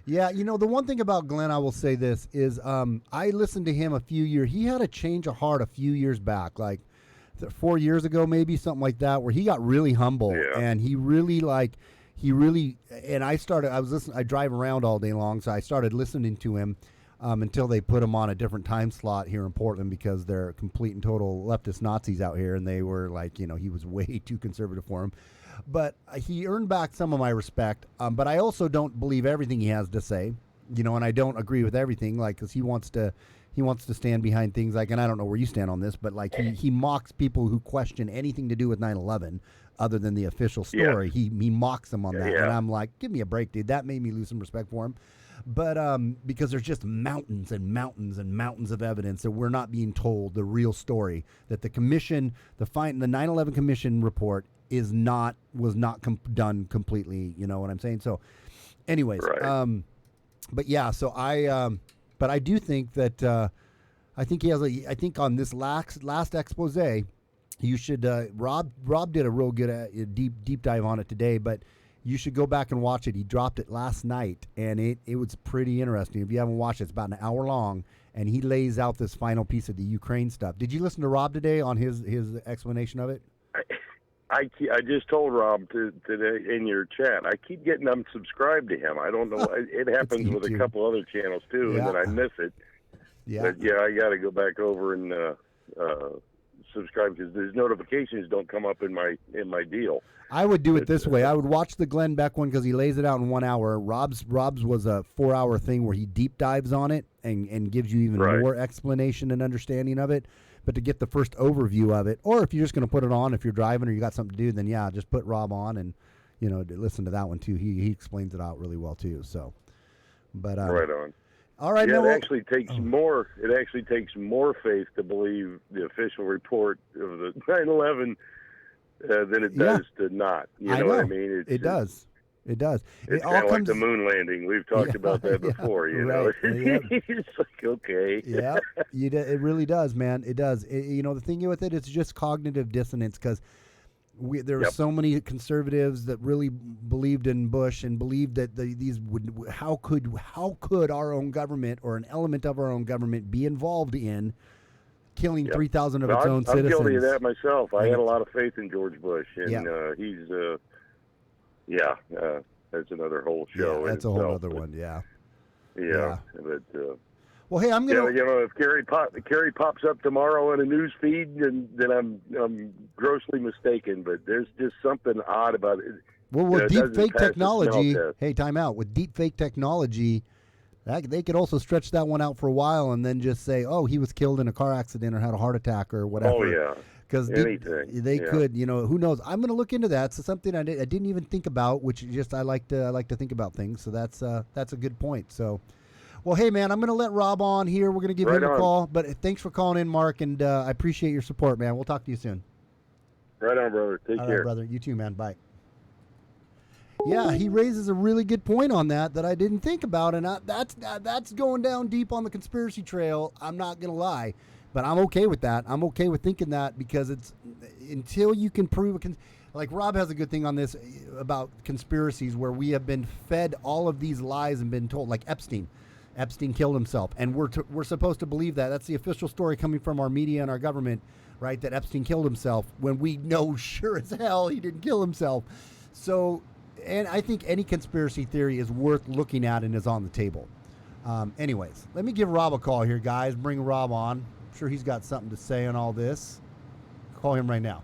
Yeah, the one thing about Glenn, I will say this, is I listened to him a few years. He had a change of heart a few years back, like 4 years ago, maybe something like that, where he got really humble and he really and I drive around all day long, so I started listening to him until they put him on a different time slot here in Portland because they're complete and total leftist Nazis out here, and they were like, he was way too conservative for him. But he earned back some of my respect. But I also don't believe everything he has to say, and I don't agree with everything, like, because he wants to stand behind things like, and I don't know where you stand on this, but like he mocks people who question anything to do with 9/11 other than the official story. Yeah. He mocks them on that, Yeah. and I'm like, give me a break, dude. That made me lose some respect for him. But because there's just mountains and mountains and mountains of evidence that we're not being told the real story, that the commission, the 9/11 commission report was not done completely. You know what I'm saying? So, anyways, Right. but yeah, so but I do think that I think he has I think on this last expose, you should Rob did a real good deep dive on it today, but you should go back and watch it. He dropped it last night, and it was pretty interesting. If you haven't watched it, it's about an hour long, and he lays out this final piece of the Ukraine stuff. Did you listen to Rob today on his explanation of it? I just told Rob today in your chat, I keep getting unsubscribed to him. I don't know. It happens with a couple other channels, too, and then I miss it. Yeah. But, yeah, I got to go back over and subscribe because his notifications don't come up in my deal. I would do it this way. I would watch the Glenn Beck one because he lays it out in 1 hour. Rob's was a 4-hour thing where he deep dives on it and gives you even more explanation and understanding of it. But to get the first overview of it, or if you're just going to put it on, if you're driving or you got something to do, then yeah, just put Rob on and listen to that one too. He explains it out really well too. So, but right on. All right. Yeah, no, it actually takes more. It actually takes more faith to believe the official report of the 9/11 than it does to not. You know what I mean? It does. It does. It's all kind of like comes the moon landing. We've talked about that before. You know, it's like okay. Yeah, it really does, man. It does. The thing with it's just cognitive dissonance because there were so many conservatives that really believed in Bush and believed that these would. How could our own government or an element of our own government be involved in killing 3,000 of its own citizens? I'm guilty of that myself. I had a lot of faith in George Bush, and he's. That's another whole show. Yeah, that's a whole other one. Yeah. But well, hey, I'm gonna. If Kerry pops up tomorrow in a news feed, then I'm grossly mistaken. But there's just something odd about it. Well, with deep fake technology, hey, time out. With deep fake technology, they could also stretch that one out for a while and then just say, oh, he was killed in a car accident or had a heart attack or whatever. Oh yeah. Because they could, who knows? I'm going to look into that. So something I didn't even think about, which just I like to think about things. So that's a good point. So, well, hey man, I'm going to let Rob on here. We're going to give him a call. But thanks for calling in, Mark, and I appreciate your support, man. We'll talk to you soon. Right on, brother. Take care, brother. You too, man. Bye. Yeah, he raises a really good point on that I didn't think about, and that's going down deep on the conspiracy trail. I'm not going to lie. But I'm okay with that. I'm okay with thinking that because it's until you can prove like Rob has a good thing on this about conspiracies where we have been fed all of these lies and been told, like Epstein killed himself, and we're supposed to believe that. That's the official story coming from our media and our government, right? That Epstein killed himself when we know sure as hell he didn't kill himself. So, and I think any conspiracy theory is worth looking at and is on the table. Anyways, let me give Rob a call here, guys. Bring Rob on. Sure he's got something to say on all this. Call him right now.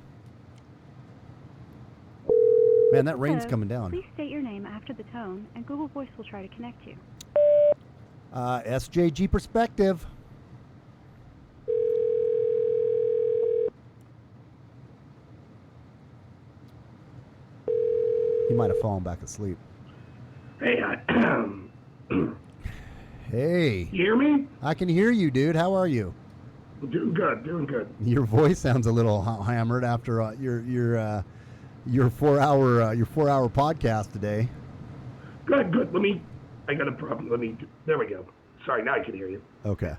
Man, that rain's coming down. Please state your name after the tone, and Google Voice will try to connect you. SJG Perspective. He might have fallen back asleep. Hey, Hey, you hear me? I can hear you, dude. How are you? Doing good, doing good. Your voice sounds a little hammered after your 4 hour podcast today. Good. I got a problem. There we go. Sorry, now I can hear you. Okay.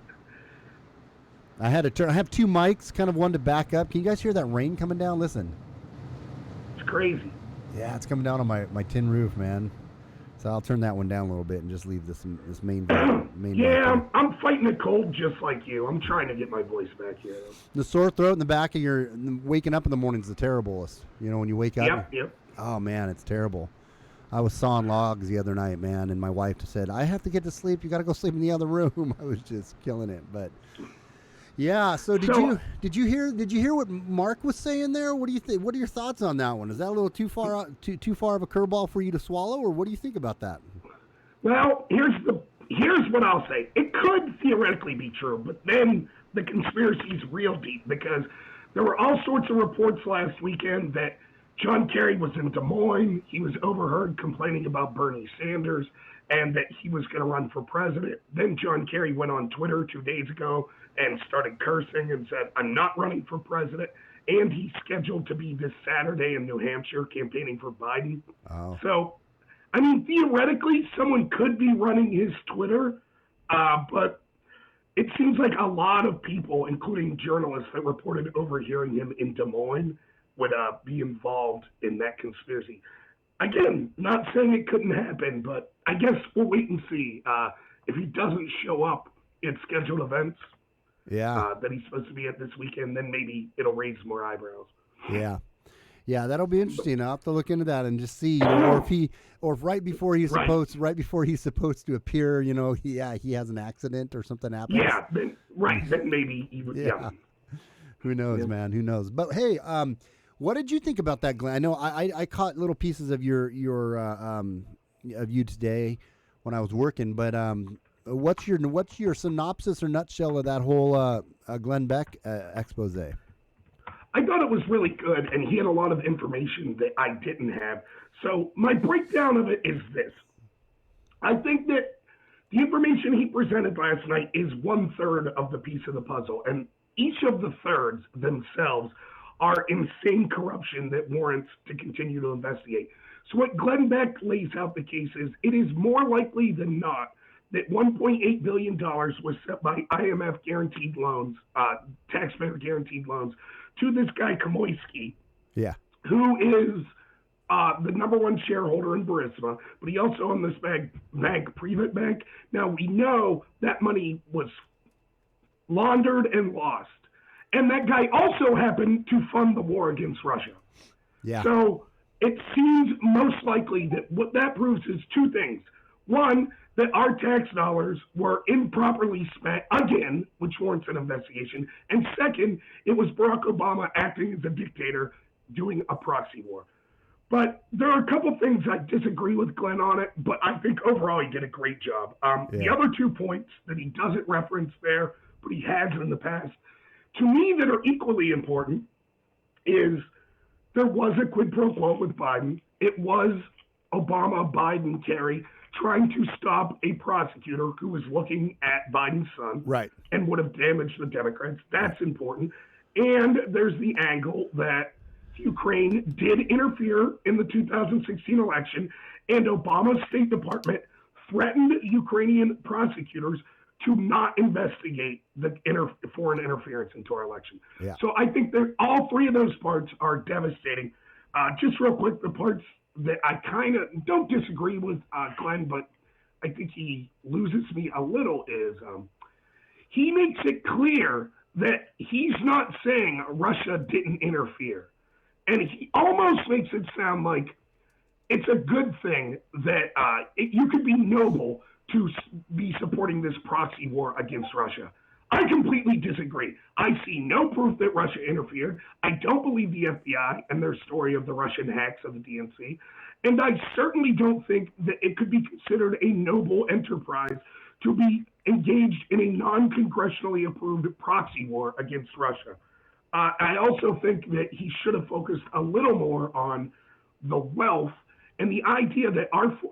I have two mics, kind of one to back up. Can you guys hear that rain coming down? Listen. It's crazy. Yeah, it's coming down on my tin roof, man. So I'll turn that one down a little bit and just leave this main. Yeah, I'm fighting a cold just like you. I'm trying to get my voice back here. The sore throat in the back of your waking up in the morning is the terriblest. You know, when you wake up. Yep. Oh man, it's terrible. I was sawing logs the other night, man, and my wife said, "I have to get to sleep. You got to go sleep in the other room." I was just killing it, but. Yeah. So did you hear what Mark was saying there? What do you think? What are your thoughts on that one? Is that a little too far of a curveball for you to swallow, or what do you think about that? Well, here's what I'll say. It could theoretically be true, but then the conspiracy is real deep because there were all sorts of reports last weekend that John Kerry was in Des Moines. He was overheard complaining about Bernie Sanders and that he was going to run for president. Then John Kerry went on Twitter 2 days ago and started cursing and said, "I'm not running for president." And he's scheduled to be this Saturday in New Hampshire campaigning for Biden. Oh. So, I mean, theoretically, someone could be running his Twitter, but it seems like a lot of people, including journalists that reported overhearing him in Des Moines, would be involved in that conspiracy. Again, not saying it couldn't happen, but I guess we'll wait and see. If he doesn't show up at scheduled events that he's supposed to be at this weekend, then maybe it'll raise more eyebrows. Yeah, that'll be interesting. I'll have to look into that and just see, or if right before he's supposed to appear, he has an accident or something happens. Yeah, then maybe he would. Yeah. Who knows, man? Who knows? But hey, what did you think about that, Glenn? I know I caught little pieces of your of you today when I was working, but what's your synopsis or nutshell of that whole Glenn Beck expose? I thought it was really good, and he had a lot of information that I didn't have. So my breakdown of it is this. I think that the information he presented last night is 1/3 of the piece of the puzzle, and each of the thirds themselves are insane corruption that warrants to continue to investigate. So what Glenn Beck lays out the case is, it is more likely than not that $1.8 billion was sent by IMF guaranteed loans, taxpayer guaranteed loans, to this guy Kamoisky, who is the number one shareholder in Burisma, but he also owned this bank, Privat Bank. Now we know that money was laundered and lost. And that guy also happened to fund the war against Russia. Yeah. So it seems most likely that what that proves is two things. One, that our tax dollars were improperly spent, again, which warrants an investigation. And second, it was Barack Obama acting as a dictator doing a proxy war. But there are a couple things I disagree with Glenn on it, but I think overall he did a great job. The other 2 points that he doesn't reference there, but he has in the past, to me that are equally important, is there was a quid pro quo with Biden. It was Obama, Biden, Kerry trying to stop a prosecutor who was looking at Biden's son, right, and would have damaged the Democrats. That's important. And there's the angle that Ukraine did interfere in the 2016 election, and Obama's State Department threatened Ukrainian prosecutors to not investigate the foreign interference into our election. Yeah. So I think that all three of those parts are devastating. Just real quick, the parts that I kind of don't disagree with Glenn, but I think he loses me a little is he makes it clear that he's not saying Russia didn't interfere. And he almost makes it sound like it's a good thing that you could be noble to be supporting this proxy war against Russia. I completely disagree. I see no proof that Russia interfered. I don't believe the FBI and their story of the Russian hacks of the DNC. And I certainly don't think that it could be considered a noble enterprise to be engaged in a non-congressionally approved proxy war against Russia. I also think that he should have focused a little more on the wealth and the idea that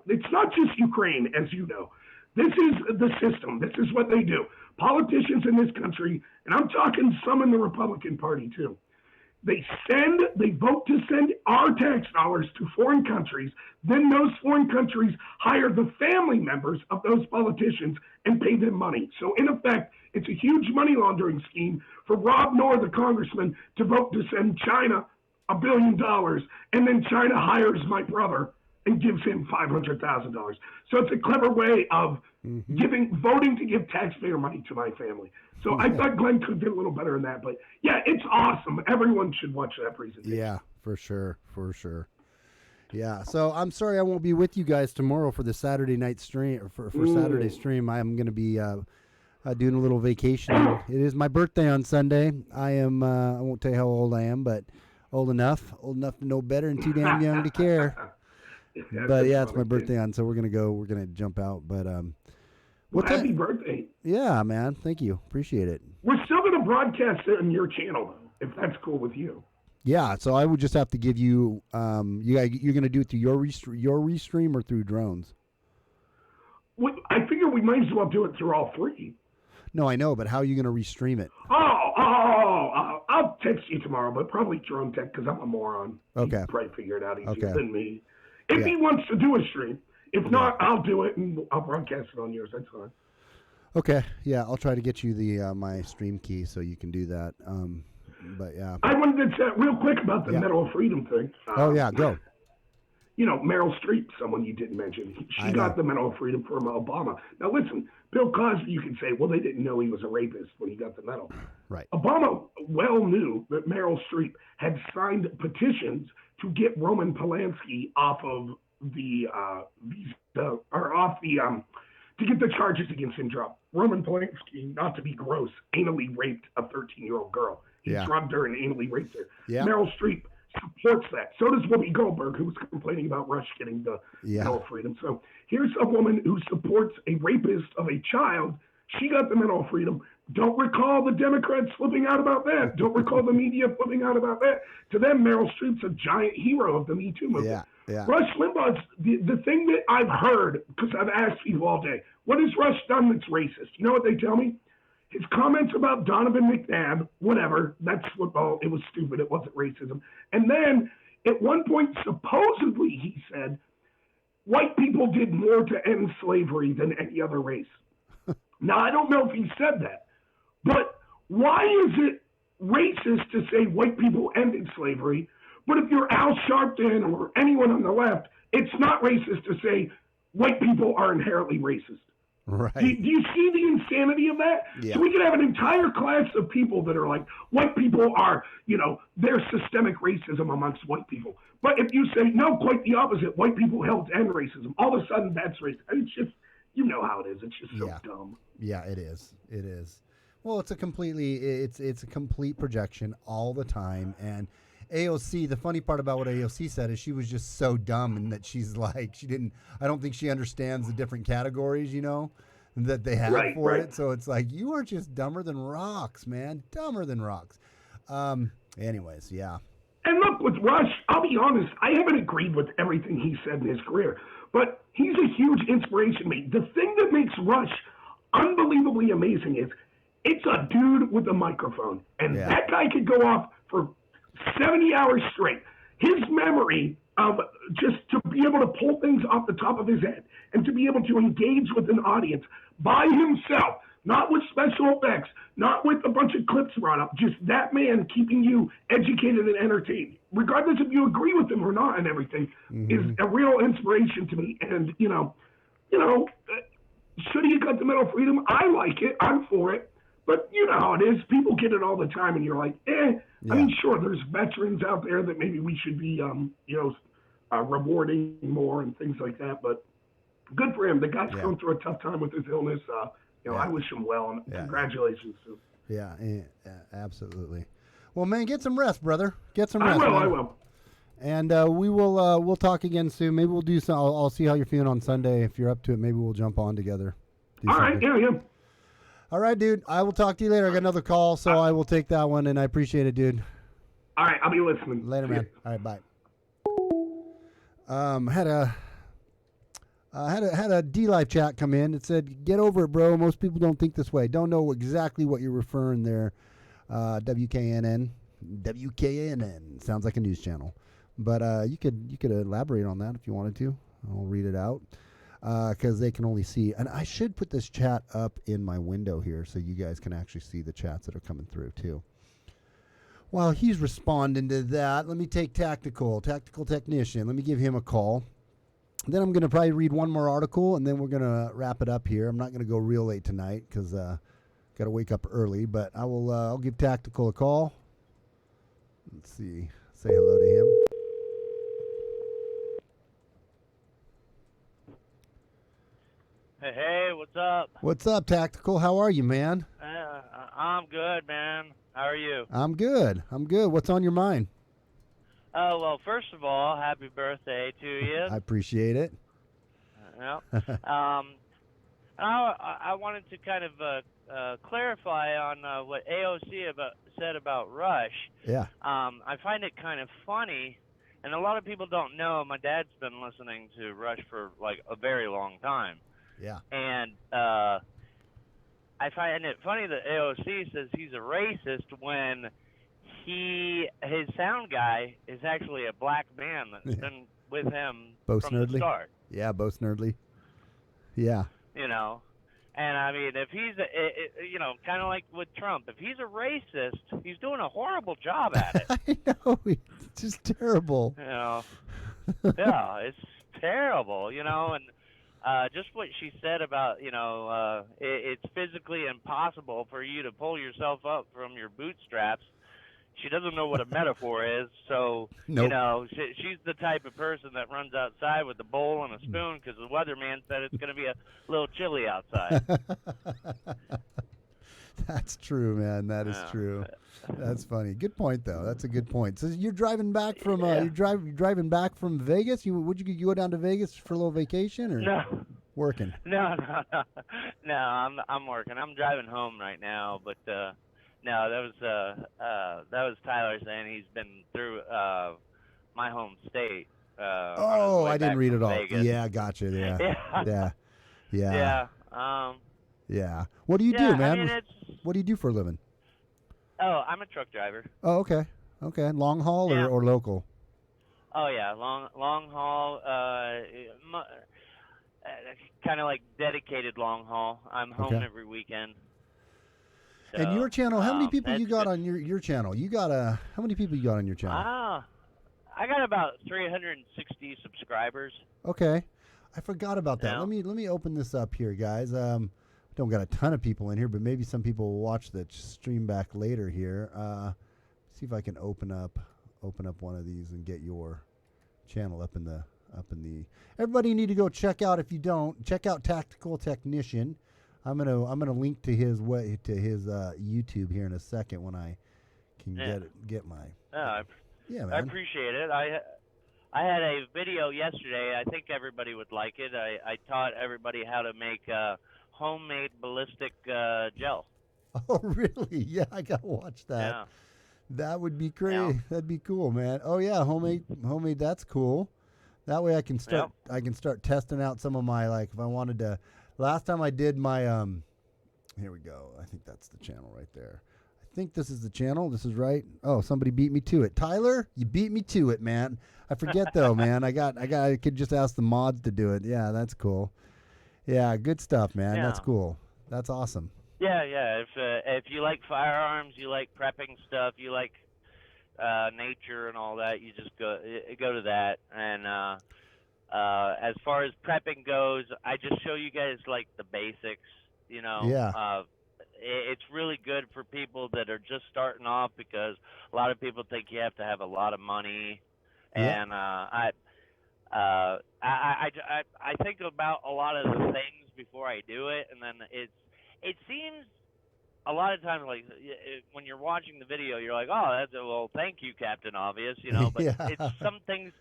it's not just Ukraine, as you know. This is the system. This is what they do. Politicians in this country, and I'm talking some in the Republican Party too, they vote to send our tax dollars to foreign countries. Then those foreign countries hire the family members of those politicians and pay them money. So in effect, it's a huge money laundering scheme for Rob Noor, the congressman, to vote to send China $1 billion, and then China hires my brother and gives him $500,000. So it's a clever way of voting to give taxpayer money to my family. So I thought Glenn could do a little better in that. But yeah, it's awesome. Everyone should watch that presentation. Yeah, for sure. Yeah, so I'm sorry I won't be with you guys tomorrow for the Saturday night stream. For Saturday stream, I'm going to be doing a little vacation. It is my birthday on Sunday. I won't tell you how old I am, but old enough to know better and too damn young to care. But yeah, it's my birthday so we're gonna jump out. But happy birthday. Yeah, man, thank you, appreciate it. We're still gonna broadcast it on your channel though, if that's cool with you. Yeah, so I would just have to give you you're gonna do it through your restream or through drones. I figure we might as well do it through all three. No, I know, but how are you gonna restream it? I'll text you tomorrow, but probably drone tech because I'm a moron. Okay. He'd probably figure it out easier Okay. than me. If he wants to do a stream. If not, I'll do it and I'll broadcast it on yours. That's fine. Okay. Yeah, I'll try to get you the my stream key so you can do that. But yeah. I wanted to chat real quick about the Medal of Freedom thing. Oh yeah, go. You know, Meryl Streep, someone you didn't mention. She got the Medal of Freedom from Obama. Now listen, Bill Cosby, you can say, well, they didn't know he was a rapist when he got the medal. Right. Obama well knew that Meryl Streep had signed petitions to get Roman Polanski off of the to get the charges against him dropped. Roman Polanski, not to be gross, anally raped a 13-year-old girl. He drugged her and anally raped her. Yeah. Meryl Streep supports that. So does Whoopi Goldberg, who was complaining about Rush getting the Medal of Freedom. So here's a woman who supports a rapist of a child. She got the Medal of Freedom. Don't recall the Democrats flipping out about that. Don't recall the media flipping out about that. To them, Meryl Streep's a giant hero of the Me Too movement. Yeah. Rush Limbaugh's, the thing that I've heard, because I've asked people all day, what has Rush done that's racist? You know what they tell me? His comments about Donovan McNabb, whatever, that's football. It was stupid. It wasn't racism. And then at one point, supposedly, he said, white people did more to end slavery than any other race. Now, I don't know if he said that, but why is it racist to say white people ended slavery? But if you're Al Sharpton or anyone on the left, it's not racist to say white people are inherently racist. Right. Do you see the insanity of that? Yeah. So we could have an entire class of people that are like, white people are, there's systemic racism amongst white people. But if you say, no, quite the opposite, white people helped end racism, all of a sudden that's racist. It's just, you know how it is. It's just so dumb. Yeah, it is. It is. Well, it's a complete projection all the time. And AOC, the funny part about what AOC said is she was just so dumb and that she's like, I don't think she understands the different categories, that they have for it. So it's like, you are just dumber than rocks, man. Dumber than rocks. Anyways, yeah. And look, with Rush, I'll be honest, I haven't agreed with everything he said in his career, but he's a huge inspiration to me. The thing that makes Rush unbelievably amazing is it's a dude with a microphone, and that guy could go off for 70 hours straight. His memory of just to be able to pull things off the top of his head and to be able to engage with an audience by himself, not with special effects, not with a bunch of clips brought up, just that man keeping you educated and entertained, regardless if you agree with him or not and everything, is a real inspiration to me. And, should he have got the Medal of Freedom? I like it. I'm for it. But you know how it is. People get it all the time, and you're like, I mean, sure, there's veterans out there that maybe we should be, rewarding more and things like that. But good for him. The guy's going through a tough time with his illness. I wish him well, and congratulations to him. Yeah, absolutely. Well, man, get some rest, brother. Get some rest. I will. And we'll talk again soon. Maybe we'll do some. I'll see how you're feeling on Sunday. If you're up to it, maybe we'll jump on together. All right, yeah. All right, dude. I will talk to you later. I got another call, so I will take that one, and I appreciate it, dude. All right, I'll be listening. Later, See ya. man. All right, bye. Had a D-Live chat come in. It said, "Get over it, bro. Most people don't think this way. Don't know exactly what you're referring there." WKNN sounds like a news channel, but you could elaborate on that if you wanted to. I'll read it out because they can only see. And I should put this chat up in my window here so you guys can actually see the chats that are coming through too. While he's responding to that, let me take Tactical Technician. Let me give him a call. Then I'm going to probably read one more article, and then we're going to wrap it up here. I'm not going to go real late tonight because got to wake up early. But I'll give Tactical a call. Let's see. Say hello to him. Hey, what's up? What's up, Tactical? How are you, man? I'm good, man. How are you? I'm good. What's on your mind? Oh, well, first of all, happy birthday to you. I appreciate it. Yep. I wanted to kind of clarify on what AOC said about Rush. Yeah. I find it kind of funny, and a lot of people don't know. My dad's been listening to Rush for like a very long time. Yeah. And I find it funny that AOC says he's a racist when his sound guy is actually a black man that's been with him Bo from Snerdly? the start. Yeah, Bo Snerdly. Yeah. You know, and I mean, if he's kind of like with Trump, if he's a racist, he's doing a horrible job at it. I know. It's just terrible. You know, yeah, it's terrible. You know, and just what she said about it's physically impossible for you to pull yourself up from your bootstraps. She doesn't know what a metaphor is, so Nope. you know she's the type of person that runs outside with a bowl and a spoon because the weatherman said it's going to be a little chilly outside. That's true, man. That is true. That's funny. Good point, though. That's a good point. So you're driving back from you're driving back from Vegas. Would you go down to Vegas for a little vacation or No. working? No. I'm working. I'm driving home right now, but. No, that was Tyler saying he's been through my home state. Oh, I didn't read it all. Vegas. Yeah, gotcha. Yeah. Yeah. Yeah. What do you do, man? I mean, what do you do for a living? Oh, I'm a truck driver. Oh, okay. Okay. Long haul or local? Oh yeah, long haul. Kind of like dedicated long haul. I'm home every weekend. So, and your channel, how many people you got good. on your channel? You got how many people you got on your channel? I got about 360 subscribers. Okay. I forgot about that. Yeah. Let me open this up here, guys. Don't got a ton of people in here, but maybe some people will watch the stream back later here. See if I can open up one of these and get your channel up in the Everybody, you need to go check out. If you don't, check out Tactical Technician. I'm gonna link to his YouTube here in a second when I can get my. Yeah, man. I appreciate it. I had a video yesterday. I think everybody would like it. I taught everybody how to make homemade ballistic gel. Oh, really? Yeah, I gotta watch that. Yeah. That would be great. Yeah. That'd be cool, man. Oh yeah, homemade. That's cool. That way I can start. Yep. I can start testing out some of my if I wanted to. Last time I did my here we go. I think that's the channel right there. I think this is the channel. This is right. Oh, somebody beat me to it. Tyler, you beat me to it, man. I forget though, man. I could just ask the mods to do it. Yeah, that's cool. Yeah, good stuff, man. Yeah. That's cool. That's awesome. Yeah. If you like firearms, you like prepping stuff, you like nature and all that, you just go to that. And as far as prepping goes, I just show you guys like the basics. You know. Yeah. It's really good for people that are just starting off because a lot of people think you have to have a lot of money, and I think about a lot of the things before I do it, and then it seems a lot of times like when you're watching the video, you're like, oh, well, thank you, Captain Obvious, you know. But it's some things.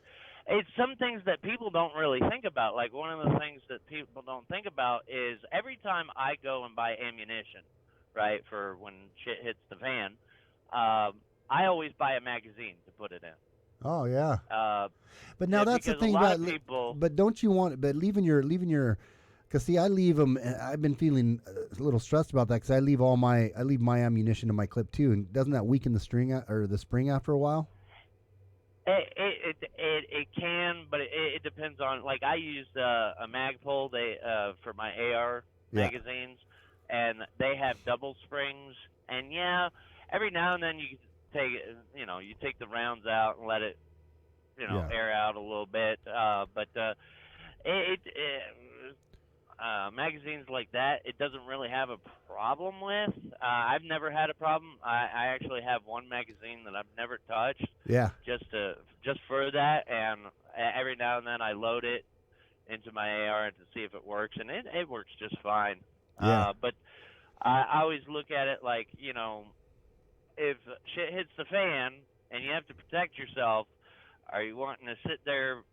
it's some things that people don't really think about. Like one of the things that people don't think about is every time I go and buy ammunition, right, for when shit hits the fan, I always buy a magazine to put it in. Oh yeah. But now yeah, that's the because a thing lot about of people. But don't you want? But leaving your because see, I leave them. I've been feeling a little stressed about that because I leave my ammunition in my clip too, and doesn't that weaken the string or the spring after a while? It can, but it depends on. Like I use a Magpul for my AR magazines, and they have double springs. And yeah, every now and then you take the rounds out and let it air out a little bit. But magazines like that, it doesn't really have a problem with. I've never had a problem. I actually have one magazine that I've never touched. Yeah. Just for that, and every now and then I load it into my AR to see if it works, and it works just fine. Yeah. But I always look at it like, if shit hits the fan and you have to protect yourself, are you wanting to sit there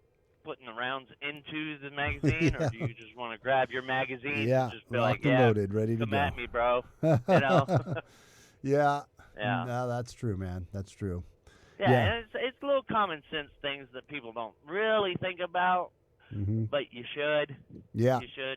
putting the rounds into the magazine, or do you just want to grab your magazine and just be locked like, and loaded, ready to come go. at me, bro? Yeah. Yeah. No, that's true, man. That's true. Yeah, and it's little common sense things that people don't really think about, but you should. Yeah. You should,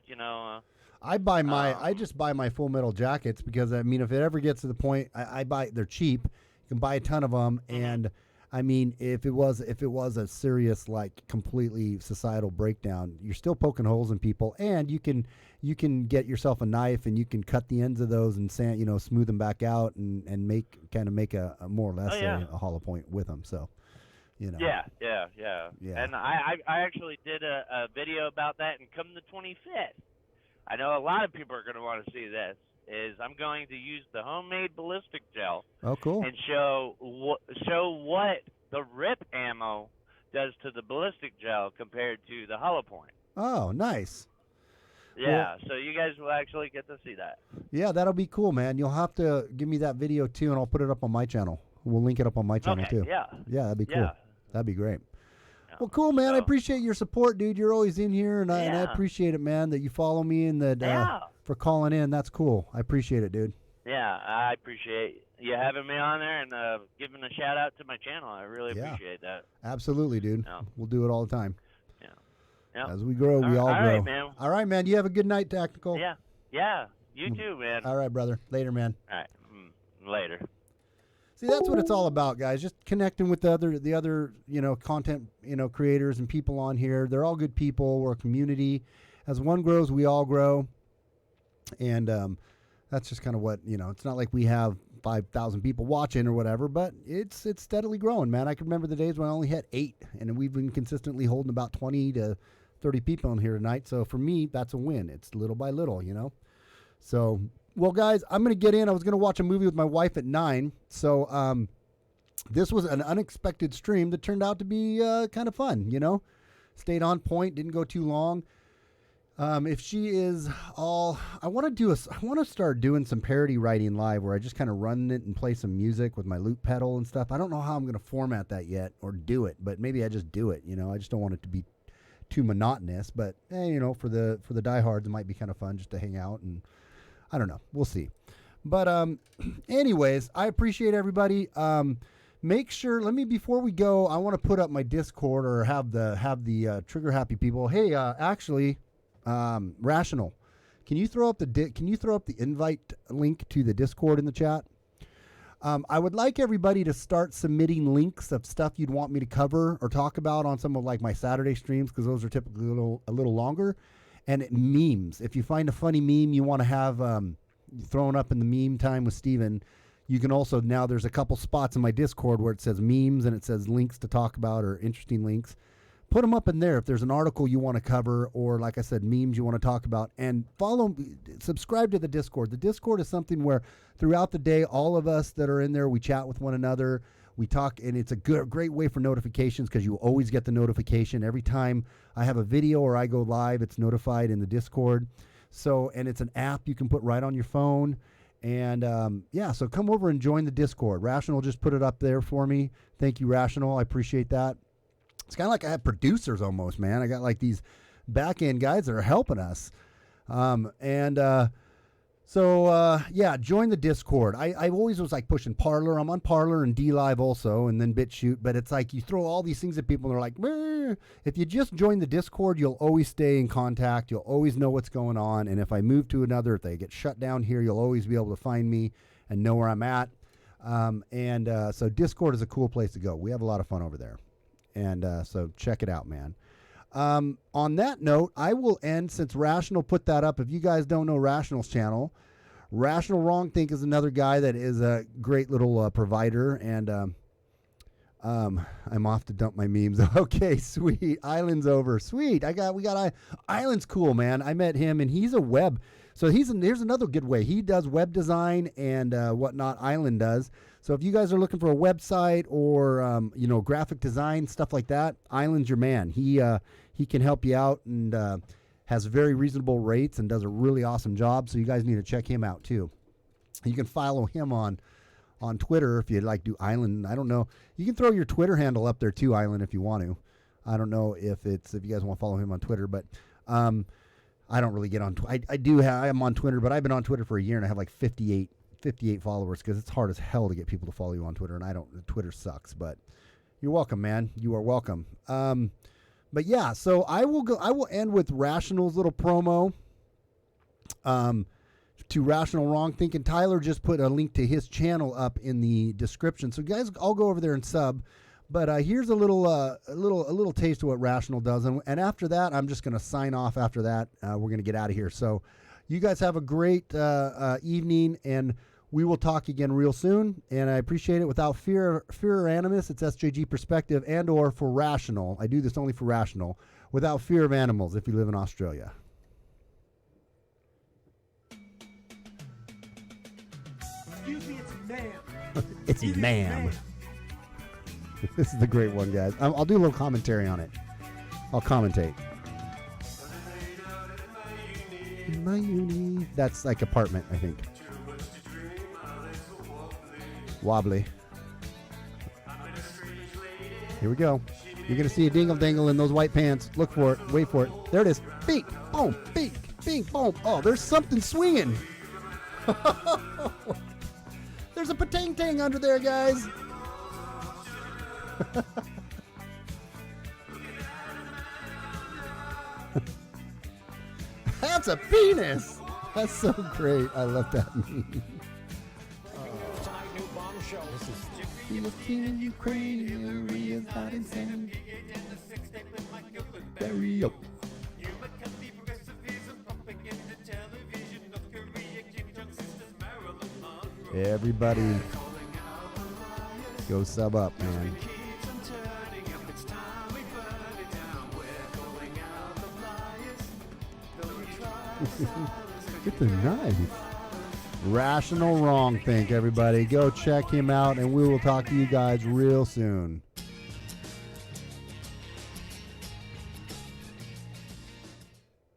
I just buy my Full Metal jackets because I mean, if it ever gets to the point, I buy. They're cheap. You can buy a ton of them, and I mean, if it was a serious, like, completely societal breakdown, you're still poking holes in people, and you can get yourself a knife and you can cut the ends of those and smooth them back out and make a more or less a hollow point with them. So, Yeah. And I actually did a video about that, and come the 25th, I know a lot of people are going to want to see this. I'm going to use the homemade ballistic gel. Oh, cool. And show what the rip ammo does to the ballistic gel compared to the hollow point. Oh, nice. Yeah, so you guys will actually get to see that. Yeah, that'll be cool, man. You'll have to give me that video too, and I'll put it up on my channel. We'll link it up on my channel too. Yeah. Yeah, that'd be cool. Yeah. That'd be great. Well, cool, man. I appreciate your support, dude. You're always in here, and I appreciate it, man, that you follow me and that for calling in. That's cool. I appreciate it, dude. Yeah, I appreciate you having me on there and giving a shout out to my channel. I really appreciate that. Absolutely, dude. Yeah. We'll do it all the time. Yeah. As we grow, we all grow. Right, man. All right, man. You have a good night, Tactical. Yeah. You too, man. All right, brother. Later, man. All right. Later. See, that's what it's all about, guys. Just connecting with the other, content, creators and people on here. They're all good people. We're a community. As one grows, we all grow. And that's just kind of what, it's not like we have 5,000 people watching or whatever, but it's steadily growing, man. I can remember the days when I only had 8, and we've been consistently holding about 20 to 30 people in here tonight. So for me, that's a win. It's little by little, So, well, guys, I'm going to get in. I was going to watch a movie with my wife at 9. So this was an unexpected stream that turned out to be kind of fun, Stayed on point, didn't go too long. If she is all, I want to start doing some parody writing live where I just kind of run it and play some music with my loop pedal and stuff. I don't know how I'm going to format that yet or do it, but maybe I just do it. I just don't want it to be too monotonous, but for the diehards, it might be kind of fun just to hang out, and I don't know. We'll see. But anyways, I appreciate everybody. Make sure, before we go, I want to put up my Discord or have the trigger happy people. Hey, actually, Rational, can you throw up the invite link to the Discord in the chat? I would like everybody to start submitting links of stuff you'd want me to cover or talk about on some of my Saturday streams, because those are typically a little longer. And memes. If you find a funny meme you want to have thrown up in the meme time with Steven, you can also, now there's a couple spots in my Discord where it says memes and it says links to talk about or interesting links. Put them up in there if there's an article you want to cover, or like I said, memes you want to talk about, and subscribe to the Discord. The Discord is something where throughout the day, all of us that are in there, we chat with one another, we talk, and it's a great way for notifications, because you always get the notification every time I have a video or I go live. It's notified in the Discord. So, and it's an app you can put right on your phone. And so come over and join the Discord. Rational just put it up there for me. Thank you, Rational. I appreciate that. It's kind of like I have producers almost, man. I got like these back end guys that are helping us. Yeah, join the Discord. I always was like pushing Parler. I'm on Parler and DLive also, and then BitChute. But it's like you throw all these things at people, and they're like, meh. If you just join the Discord, you'll always stay in contact. You'll always know what's going on. And if I move to another, if they get shut down here, you'll always be able to find me and know where I'm at. So Discord is a cool place to go. We have a lot of fun over there. And so check it out, man. On that note, I will end since Rational put that up. If you guys don't know Rational's channel, Rational Wrong Think is another guy that is a great little provider. And I'm off to dump my memes. Okay, sweet. Island's over. Sweet. We got Island's cool, man. I met him, and he's a web. So here's another good way. He does web design and whatnot. Island does. So if you guys are looking for a website or graphic design, stuff like that, Island's your man. He can help you out and has very reasonable rates and does a really awesome job. So you guys need to check him out too. You can follow him on Twitter if you'd like to do Island. I don't know. You can throw your Twitter handle up there too, Island, if you want to. I don't know if you guys want to follow him on Twitter, but I don't really get on. I'm on Twitter, but I've been on Twitter for a year and I have like 58 followers because it's hard as hell to get people to follow you on Twitter, and Twitter sucks. But you're welcome, man. You are welcome. But yeah, so I will end with Rational's little promo. To Rational Wrong Think, and Tyler just put a link to his channel up in the description. So guys, I'll go over there and sub. But here's a little taste of what Rational does, and after that, I'm just gonna sign off. After that, we're gonna get out of here. So you guys have a great evening, and we will talk again real soon. And I appreciate it. Without fear or animus, it's SJG Perspective, and/or for Rational. I do this only for Rational. Without fear of animals, if you live in Australia. Excuse me, it's ma'am. It's ma'am. This is the great one, guys. I'll do a little commentary on it. I'll commentate. In my uni. That's like apartment, I think. Wobbly. Here we go. You're going to see a dingle dangle in those white pants. Look for it. Wait for it. There it is. Bink, boom, bink, bink, boom. Oh, there's something swinging. There's a patang-tang under there, guys. That's a penis. That's so great. I love that meme. Philippine, Ukraine, Korea, not insane. Very up. Everybody, go sub up, man. Get the knife. Rational Wrong Think, everybody. Go check him out, and we will talk to you guys real soon.